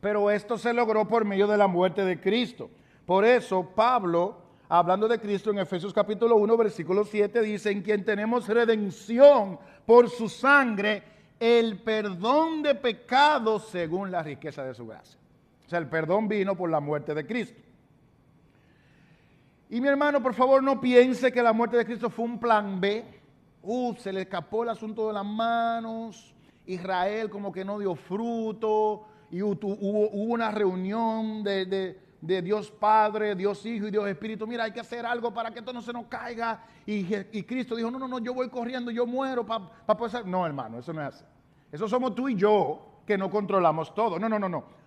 Pero esto se logró por medio de la muerte de Cristo. Por eso Pablo, hablando de Cristo en Efesios capítulo 1, versículo 7, dice: en quien tenemos redención por su sangre, el perdón de pecados según la riqueza de su gracia. O sea, el perdón vino por la muerte de Cristo. Y mi hermano, por favor, no piense que la muerte de Cristo fue un plan B. Se le escapó el asunto de las manos. Israel como que no dio fruto. Y hubo una reunión de Dios Padre, Dios Hijo y Dios Espíritu. Mira, hay que hacer algo para que esto no se nos caiga. Y Cristo dijo: no, yo voy corriendo, yo muero para poder ser. No, hermano, eso no es así. Eso somos tú y yo que no controlamos todo. No.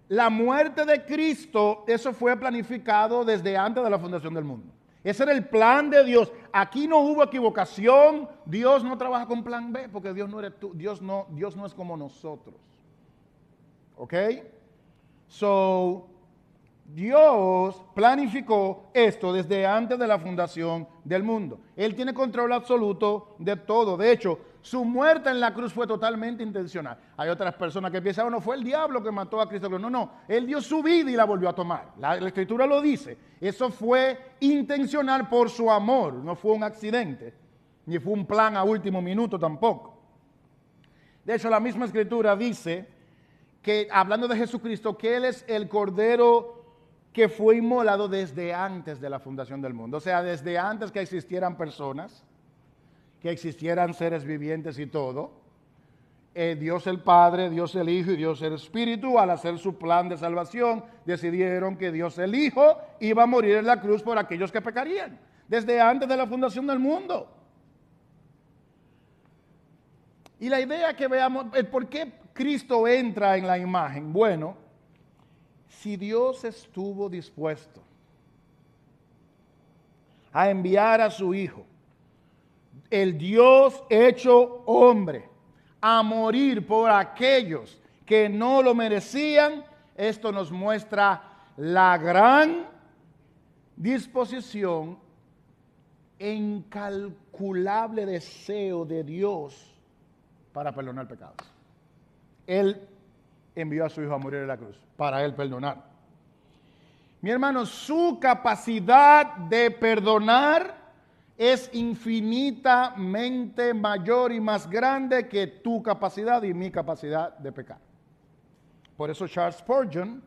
La muerte de Cristo, eso fue planificado desde antes de la fundación del mundo. Ese era el plan de Dios. Aquí no hubo equivocación. Dios no trabaja con plan B, porque Dios no eres tú. Dios no es como nosotros. ¿Ok? So, Dios planificó esto desde antes de la fundación del mundo. Él tiene control absoluto de todo. De hecho, su muerte en la cruz fue totalmente intencional. Hay otras personas que piensan: no, fue el diablo que mató a Cristo. No, Él dio su vida y la volvió a tomar. La Escritura lo dice. Eso fue intencional por su amor. No fue un accidente, ni fue un plan a último minuto tampoco. De hecho, la misma Escritura dice que, hablando de Jesucristo, que Él es el Cordero que fue inmolado desde antes de la fundación del mundo. O sea, desde antes que existieran personas, que existieran seres vivientes y todo, Dios el Padre, Dios el Hijo y Dios el Espíritu, al hacer su plan de salvación, decidieron que Dios el Hijo iba a morir en la cruz por aquellos que pecarían, desde antes de la fundación del mundo. Y la idea que veamos, ¿por qué Cristo entra en la imagen? Bueno, si Dios estuvo dispuesto a enviar a su Hijo, el Dios hecho hombre, a morir por aquellos que no lo merecían, esto nos muestra la gran disposición e incalculable deseo de Dios para perdonar pecados. Él envió a su Hijo a morir en la cruz para Él perdonar. Mi hermano, su capacidad de perdonar es infinitamente mayor y más grande que tu capacidad y mi capacidad de pecar. Por eso Charles Spurgeon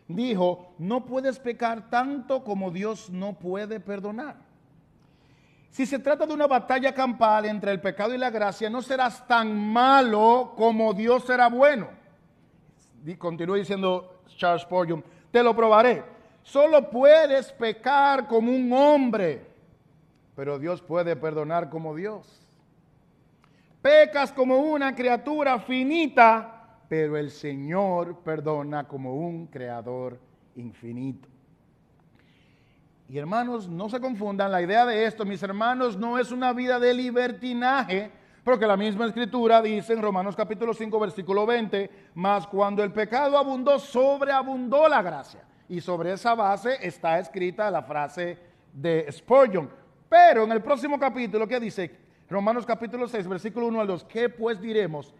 dijo, no puedes pecar tanto como Dios no puede perdonar. Si se trata de una batalla campal entre el pecado y la gracia, no serás tan malo como Dios será bueno. Continúa diciendo Charles Spurgeon, te lo probaré. Solo puedes pecar como un hombre, pero Dios puede perdonar como Dios. Pecas como una criatura finita, pero el Señor perdona como un creador infinito. Y hermanos, no se confundan, la idea de esto, mis hermanos, no es una vida de libertinaje, porque la misma Escritura dice en Romanos capítulo 5, versículo 20, mas cuando el pecado abundó, sobreabundó la gracia. Y sobre esa base está escrita la frase de Spurgeon. Pero en el próximo capítulo, ¿qué dice? Romanos capítulo 6, versículo 1 al 2, ¿qué pues diremos?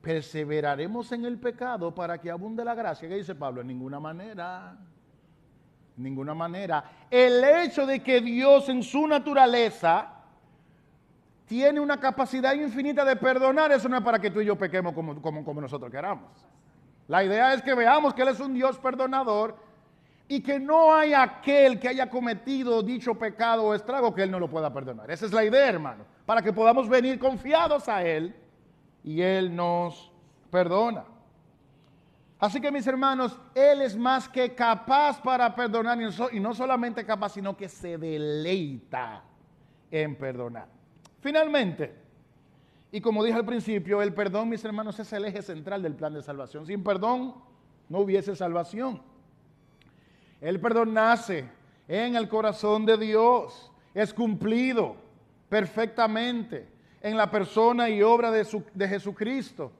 ¿Perseveraremos en el pecado para que abunde la gracia? ¿Qué dice Pablo? En ninguna manera. Ninguna manera. El hecho de que Dios en su naturaleza tiene una capacidad infinita de perdonar, eso no es para que tú y yo pequemos como nosotros queramos. La idea es que veamos que Él es un Dios perdonador y que no hay aquel que haya cometido dicho pecado o estrago que Él no lo pueda perdonar. Esa es la idea, hermano, para que podamos venir confiados a Él y Él nos perdona. Así que mis hermanos, Él es más que capaz para perdonar y no solamente capaz, sino que se deleita en perdonar. Finalmente, y como dije al principio, el perdón, mis hermanos, es el eje central del plan de salvación. Sin perdón no hubiese salvación. El perdón nace en el corazón de Dios, es cumplido perfectamente en la persona y obra de Jesucristo.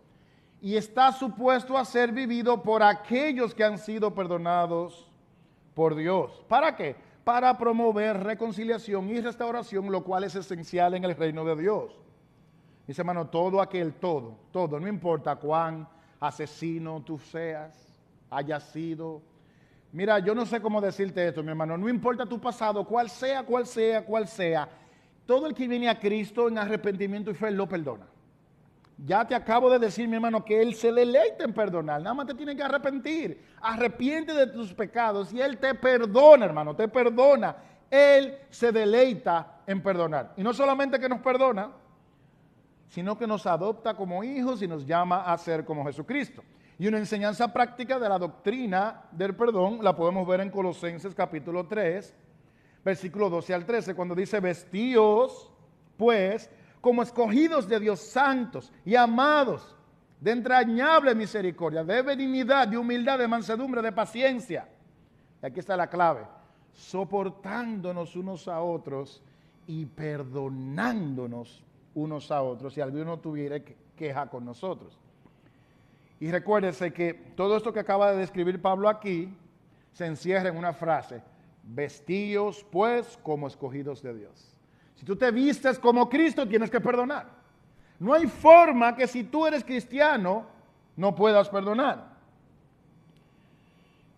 Y está supuesto a ser vivido por aquellos que han sido perdonados por Dios. ¿Para qué? Para promover reconciliación y restauración, lo cual es esencial en el reino de Dios. Mis hermanos, todo, no importa cuán asesino tú seas, hayas sido. Mira, yo no sé cómo decirte esto, mi hermano, no importa tu pasado, cuál sea, todo el que viene a Cristo en arrepentimiento y fe, Él lo perdona. Ya te acabo de decir, mi hermano, que Él se deleita en perdonar. Nada más te tiene que arrepentir. Arrepiente de tus pecados y Él te perdona, hermano, te perdona. Él se deleita en perdonar. Y no solamente que nos perdona, sino que nos adopta como hijos y nos llama a ser como Jesucristo. Y una enseñanza práctica de la doctrina del perdón la podemos ver en Colosenses capítulo 3, versículo 12 al 13, cuando dice, vestíos, pues, como escogidos de Dios, santos y amados, de entrañable misericordia, de benignidad, de humildad, de mansedumbre, de paciencia. Y aquí está la clave, soportándonos unos a otros y perdonándonos unos a otros si alguno tuviera queja con nosotros. Y recuérdese que todo esto que acaba de describir Pablo aquí se encierra en una frase, vestíos pues como escogidos de Dios. Si tú te vistes como Cristo, tienes que perdonar. No hay forma que si tú eres cristiano, no puedas perdonar.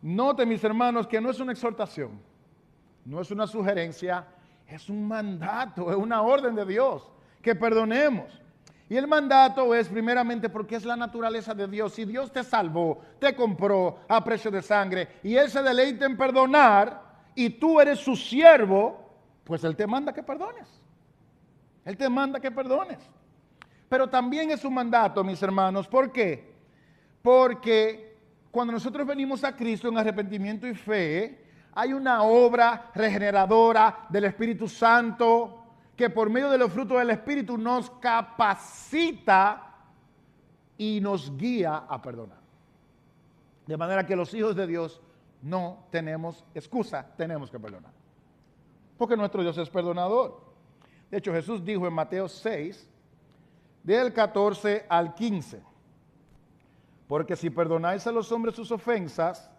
Note, mis hermanos, que no es una exhortación, no es una sugerencia, es un mandato, es una orden de Dios, que perdonemos. Y el mandato es primeramente porque es la naturaleza de Dios. Si Dios te salvó, te compró a precio de sangre y Él se deleita en perdonar y tú eres su siervo, pues Él te manda que perdones. Él te manda que perdones. Pero también es un mandato, mis hermanos. ¿Por qué? Porque cuando nosotros venimos a Cristo en arrepentimiento y fe, hay una obra regeneradora del Espíritu Santo que por medio de los frutos del Espíritu nos capacita y nos guía a perdonar. De manera que los hijos de Dios no tenemos excusa, tenemos que perdonar. Porque nuestro Dios es perdonador. De hecho, Jesús dijo en Mateo 6, del 14 al 15, Porque si perdonáis a los hombres sus ofensas,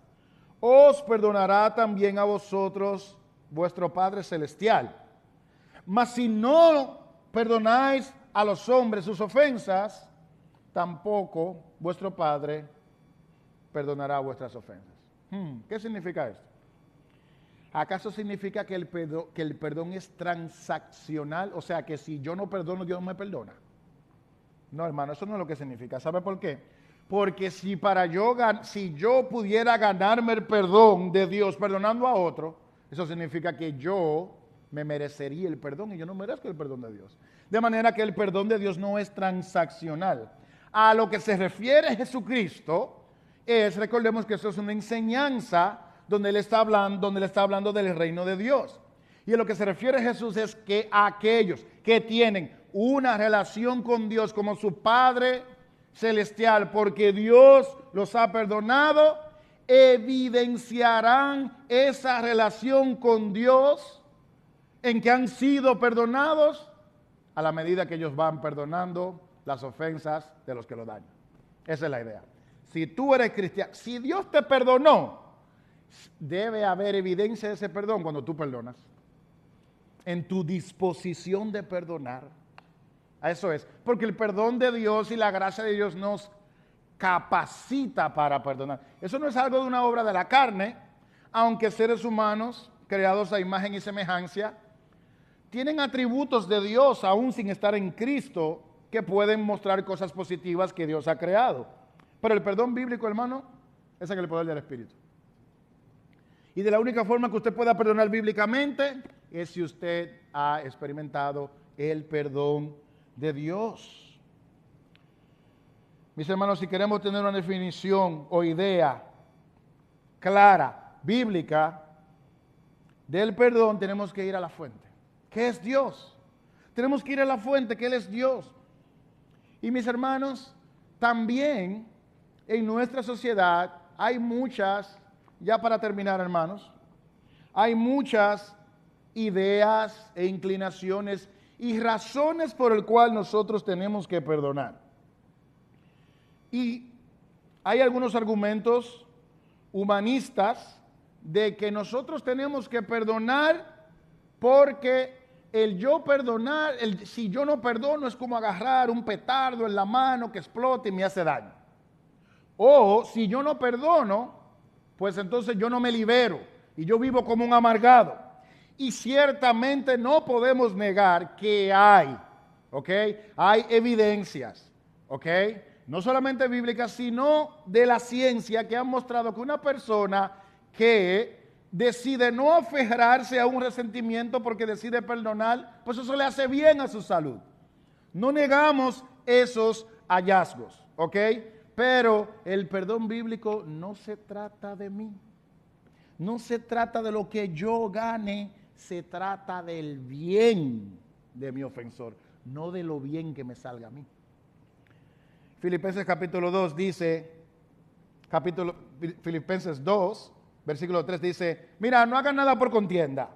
os perdonará también a vosotros vuestro Padre Celestial. Mas si no perdonáis a los hombres sus ofensas, tampoco vuestro Padre perdonará vuestras ofensas. ¿Qué significa esto? ¿Acaso significa que el perdón es transaccional? O sea, que si yo no perdono, Dios me perdona. No, hermano, eso no es lo que significa. ¿Sabe por qué? Porque si yo pudiera ganarme el perdón de Dios perdonando a otro, eso significa que yo me merecería el perdón y yo no merezco el perdón de Dios. De manera que el perdón de Dios no es transaccional. A lo que se refiere Jesucristo recordemos que eso es una enseñanza donde Él está hablando del reino de Dios. Y a lo que se refiere Jesús es que aquellos que tienen una relación con Dios como su Padre Celestial, porque Dios los ha perdonado, evidenciarán esa relación con Dios en que han sido perdonados a la medida que ellos van perdonando las ofensas de los que lo dañan. Esa es la idea. Si tú eres cristiano, si Dios te perdonó, debe haber evidencia de ese perdón cuando tú perdonas. En tu disposición de perdonar. Eso es. Porque el perdón de Dios y la gracia de Dios nos capacita para perdonar. Eso no es algo de una obra de la carne, aunque seres humanos, creados a imagen y semejanza, tienen atributos de Dios aún sin estar en Cristo, que pueden mostrar cosas positivas que Dios ha creado. Pero el perdón bíblico, hermano, es en el poder del Espíritu. Y de la única forma que usted pueda perdonar bíblicamente es si usted ha experimentado el perdón de Dios. Mis hermanos, si queremos tener una definición o idea clara, bíblica, del perdón, tenemos que ir a la fuente. ¿Qué es Dios? Tenemos que ir a la fuente, que Él es Dios. Y mis hermanos, también en nuestra sociedad hay muchas, ya para terminar, hermanos, hay muchas ideas e inclinaciones y razones por el cual nosotros tenemos que perdonar. Y hay algunos argumentos humanistas de que nosotros tenemos que perdonar porque si yo no perdono es como agarrar un petardo en la mano que explota y me hace daño. O si yo no perdono, pues entonces yo no me libero y yo vivo como un amargado. Y ciertamente no podemos negar que hay evidencias, no solamente bíblicas, sino de la ciencia que han mostrado que una persona que decide no aferrarse a un resentimiento porque decide perdonar, pues eso le hace bien a su salud. No negamos esos hallazgos, pero el perdón bíblico no se trata de mí. No se trata de lo que yo gane, se trata del bien de mi ofensor, no de lo bien que me salga a mí. Filipenses capítulo 2 dice, Filipenses 2, versículo 3 dice, mira, no hagan nada por contienda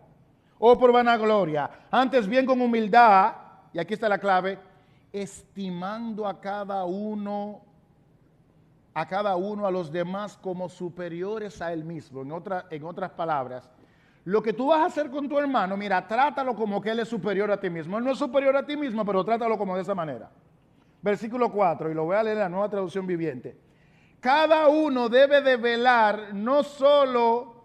o por vanagloria, antes bien con humildad, y aquí está la clave, estimando a cada uno a los demás como superiores a él mismo. En otras palabras, lo que tú vas a hacer con tu hermano, mira, trátalo como que él es superior a ti mismo. Él no es superior a ti mismo, pero trátalo como de esa manera. Versículo 4, y lo voy a leer en la Nueva Traducción Viviente. Cada uno debe de velar no solo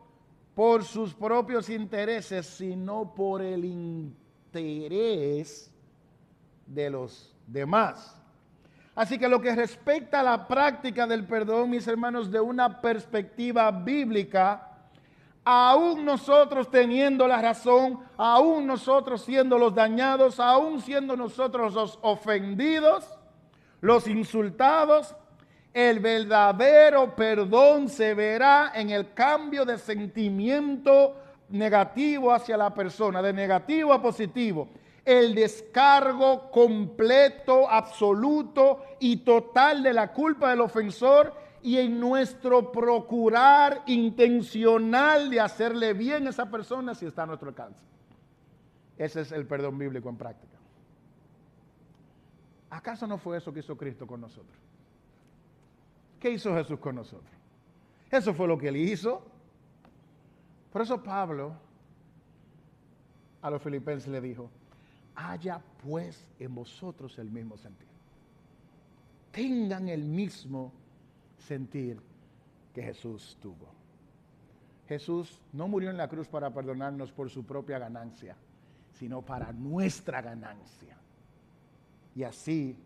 por sus propios intereses, sino por el interés de los demás. Así que lo que respecta a la práctica del perdón, mis hermanos, de una perspectiva bíblica, aún nosotros teniendo la razón, aún nosotros siendo los dañados, aún siendo nosotros los ofendidos, los insultados, el verdadero perdón se verá en el cambio de sentimiento negativo hacia la persona, de negativo a positivo. El descargo completo, absoluto y total de la culpa del ofensor y en nuestro procurar intencional de hacerle bien a esa persona si está a nuestro alcance. Ese es el perdón bíblico en práctica. ¿Acaso no fue eso que hizo Cristo con nosotros? ¿Qué hizo Jesús con nosotros? Eso fue lo que Él hizo. Por eso Pablo a los filipenses le dijo, haya pues en vosotros el mismo sentir. Tengan el mismo sentir que Jesús tuvo. Jesús no murió en la cruz para perdonarnos por su propia ganancia, sino para nuestra ganancia. Y así,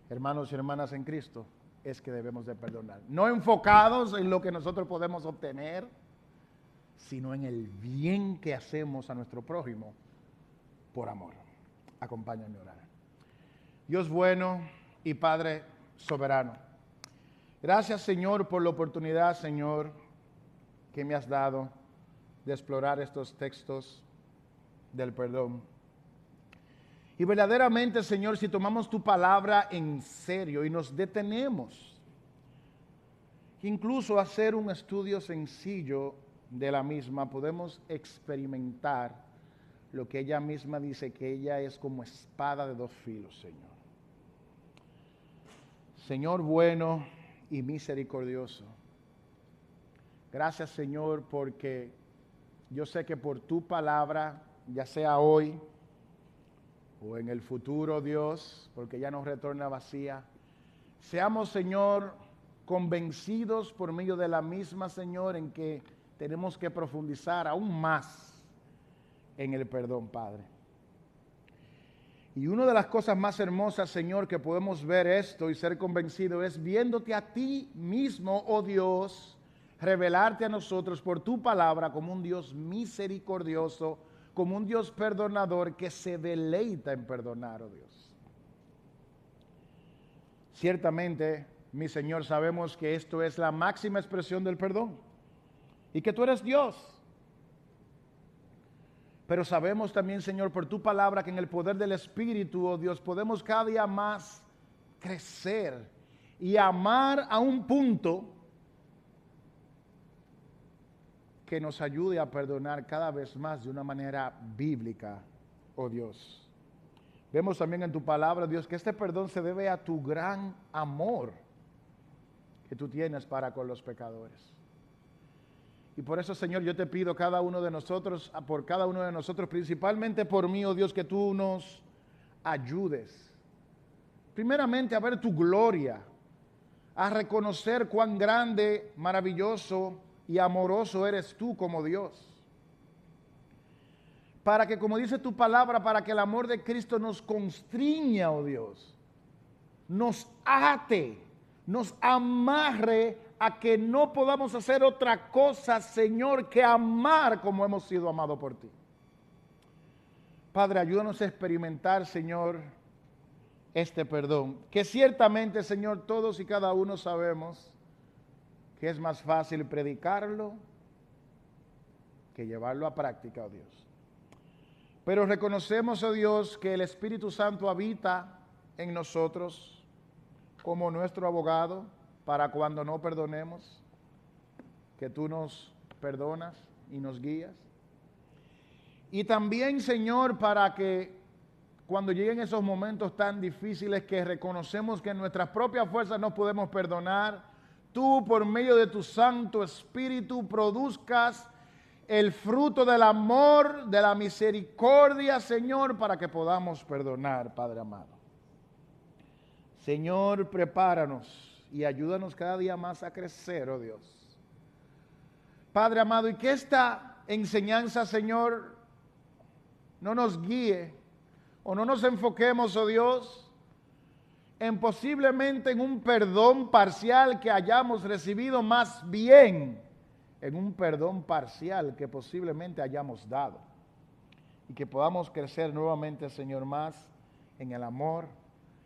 hermanos y hermanas en Cristo, es que debemos de perdonar. No enfocados en lo que nosotros podemos obtener, sino en el bien que hacemos a nuestro prójimo por amor. Acompáñame a orar. Dios bueno y Padre soberano, gracias, Señor, por la oportunidad, Señor, que me has dado de explorar estos textos del perdón. Y verdaderamente, Señor, si tomamos tu palabra en serio y nos detenemos, incluso hacer un estudio sencillo de la misma, podemos experimentar lo que ella misma dice, que ella es como espada de dos filos, Señor. Señor bueno y misericordioso, gracias, Señor, porque yo sé que por tu palabra, ya sea hoy o en el futuro, Dios, porque ya nos retorna vacía, seamos, Señor, convencidos por medio de la misma, Señor, en que tenemos que profundizar aún más en el perdón, Padre. Y una de las cosas más hermosas, Señor, que podemos ver esto y ser convencidos es viéndote a ti mismo, oh Dios, revelarte a nosotros por tu palabra como un Dios misericordioso, como un Dios perdonador que se deleita en perdonar, oh Dios. Ciertamente, mi Señor, sabemos que esto es la máxima expresión del perdón y que tú eres Dios. Pero sabemos también, Señor, por tu palabra que en el poder del Espíritu, oh Dios, podemos cada día más crecer y amar a un punto que nos ayude a perdonar cada vez más de una manera bíblica, oh Dios. Vemos también en tu palabra, Dios, que este perdón se debe a tu gran amor que tú tienes para con los pecadores. Y por eso, Señor, yo te pido cada uno de nosotros, por cada uno de nosotros, principalmente por mí, oh Dios, que tú nos ayudes. Primeramente a ver tu gloria, a reconocer cuán grande, maravilloso y amoroso eres tú como Dios. Para que, como dice tu palabra, para que el amor de Cristo nos constriña, oh Dios, nos ate, nos amarre a que no podamos hacer otra cosa, Señor, que amar como hemos sido amados por ti. Padre, ayúdanos a experimentar, Señor, este perdón, que ciertamente, Señor, todos y cada uno sabemos que es más fácil predicarlo que llevarlo a práctica, oh Dios. Pero reconocemos, oh Dios, que el Espíritu Santo habita en nosotros como nuestro abogado para cuando no perdonemos, que tú nos perdonas y nos guías. Y también, Señor, para que cuando lleguen esos momentos tan difíciles que reconocemos que en nuestras propias fuerzas no podemos perdonar, tú por medio de tu Santo Espíritu produzcas el fruto del amor, de la misericordia, Señor, para que podamos perdonar, Padre amado. Señor, prepáranos y ayúdanos cada día más a crecer, oh Dios. Padre amado, y que esta enseñanza, Señor, no nos guíe o no nos enfoquemos, oh Dios, en posiblemente en un perdón parcial que hayamos recibido, más bien en un perdón parcial que posiblemente hayamos dado. Y que podamos crecer nuevamente, Señor, más en el amor,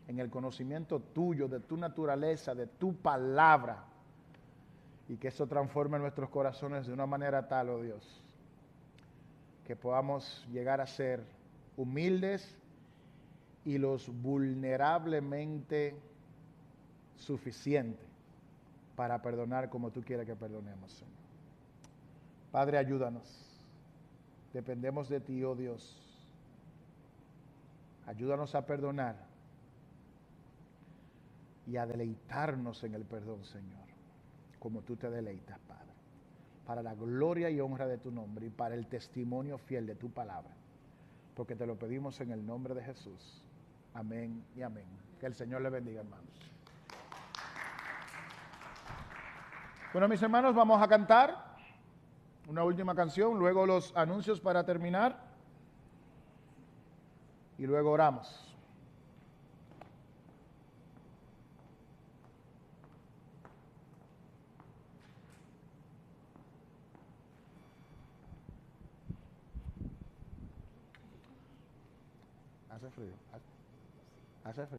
en el conocimiento tuyo, de tu naturaleza, de tu palabra, y que eso transforme nuestros corazones de una manera tal, oh Dios, que podamos llegar a ser humildes y los vulnerablemente suficientes para perdonar como tú quieres que perdonemos, Señor. Padre, ayúdanos. Dependemos de ti, oh Dios. Ayúdanos a perdonar y a deleitarnos en el perdón, Señor, como tú te deleitas, Padre, para la gloria y honra de tu nombre y para el testimonio fiel de tu palabra, porque te lo pedimos en el nombre de Jesús. Amén y amén. Que el Señor le bendiga, hermanos. Bueno, mis hermanos, vamos a cantar una última canción, luego los anuncios para terminar y luego oramos. Hace frío. Hace frío.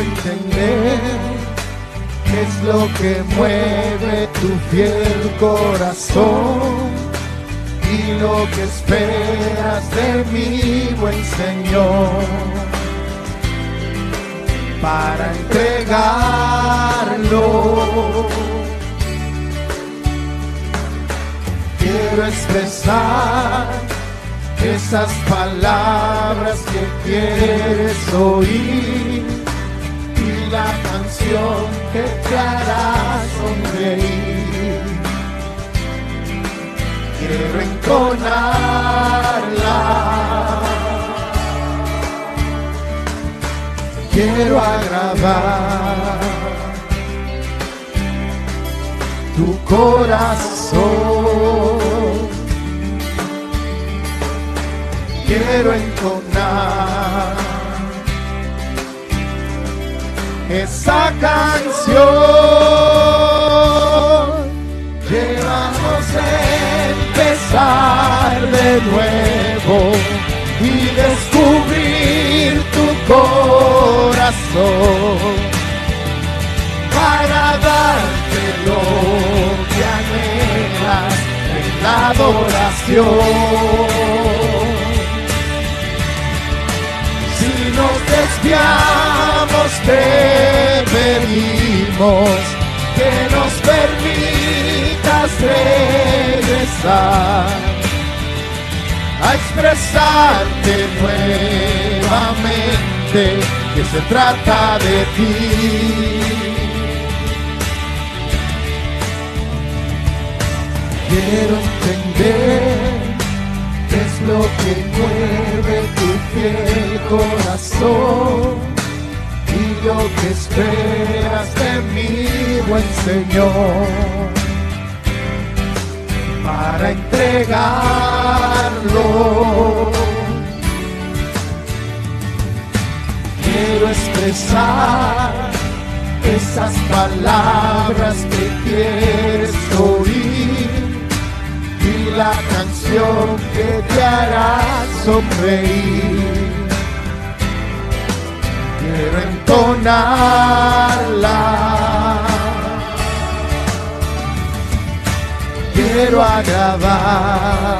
Entender qué es lo que mueve tu fiel corazón y lo que esperas de mi buen Señor, para entregarlo. Quiero expresar esas palabras que quieres oír, la canción que te hará sonreír. Quiero entonarla, quiero agradar tu corazón. Quiero entonar esa canción. Llévanos a empezar de nuevo y descubrir tu corazón, para darte lo que anhelas en la adoración. Si nos desviamos, te pedimos que nos permitas regresar a expresarte nuevamente que se trata de ti. Quiero entender qué es lo que mueve tu fiel corazón y lo que esperas de mi buen Señor, para entregarlo. Quiero expresar esas palabras que quieres oír y la canción que te hará sonreír. Quiero entonarla, quiero agradar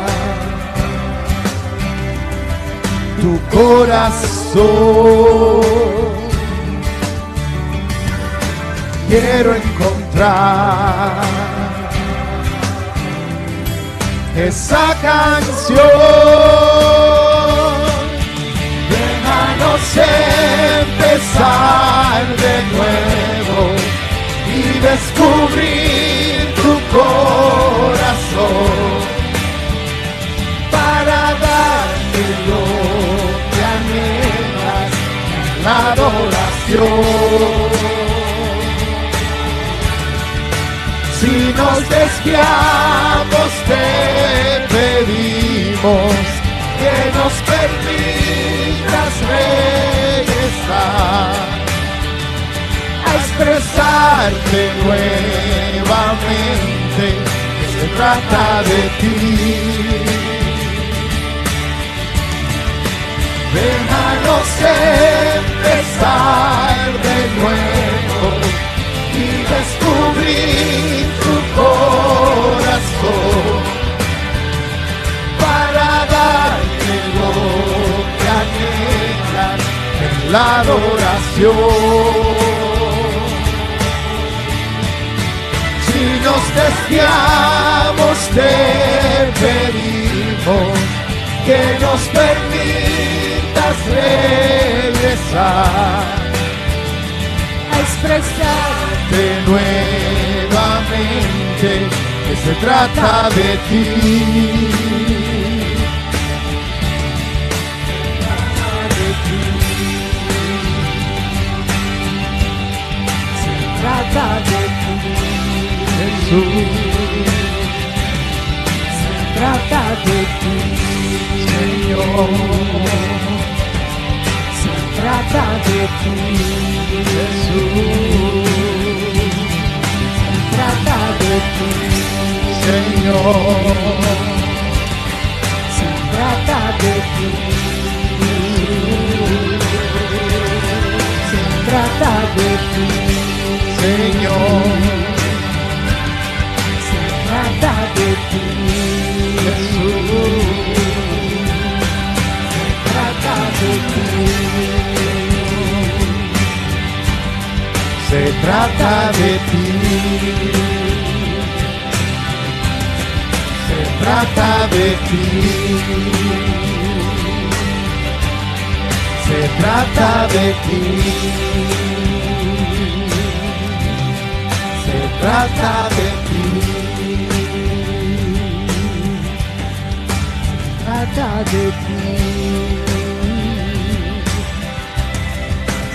tu corazón. Quiero encontrar esa canción. Déjanos empezar de nuevo y descubrir tu corazón, para darte lo que anhelas en la adoración. Si nos desviamos, te pedimos que nos permitas regresar a expresarte nuevamente que se trata de ti. Déjanos empezar de nuevo la adoración. Si nos desviamos, te pedimos que nos permitas regresar a expresarte nuevamente, que se trata de ti. Se trata de ti, Jesús. se trata de ti, Señor. se trata de ti, Jesús. se trata de ti, Señor. se trata de ti, se trata de ti, Señor. se trata de ti, Jesús. se trata de ti, Se trata de ti. Se trata de ti. Se trata de ti. Se trata de ti. trata de ti,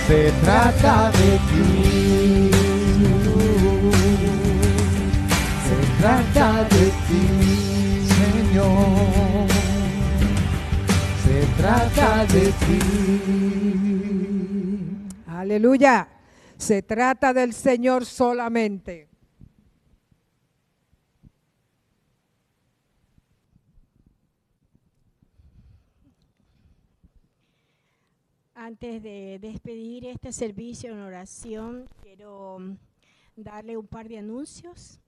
Se trata de ti. Se trata de ti, Señor. Se trata de ti. aleluya, se trata del Señor solamente. Antes de despedir este servicio en oración, quiero darle un par de anuncios.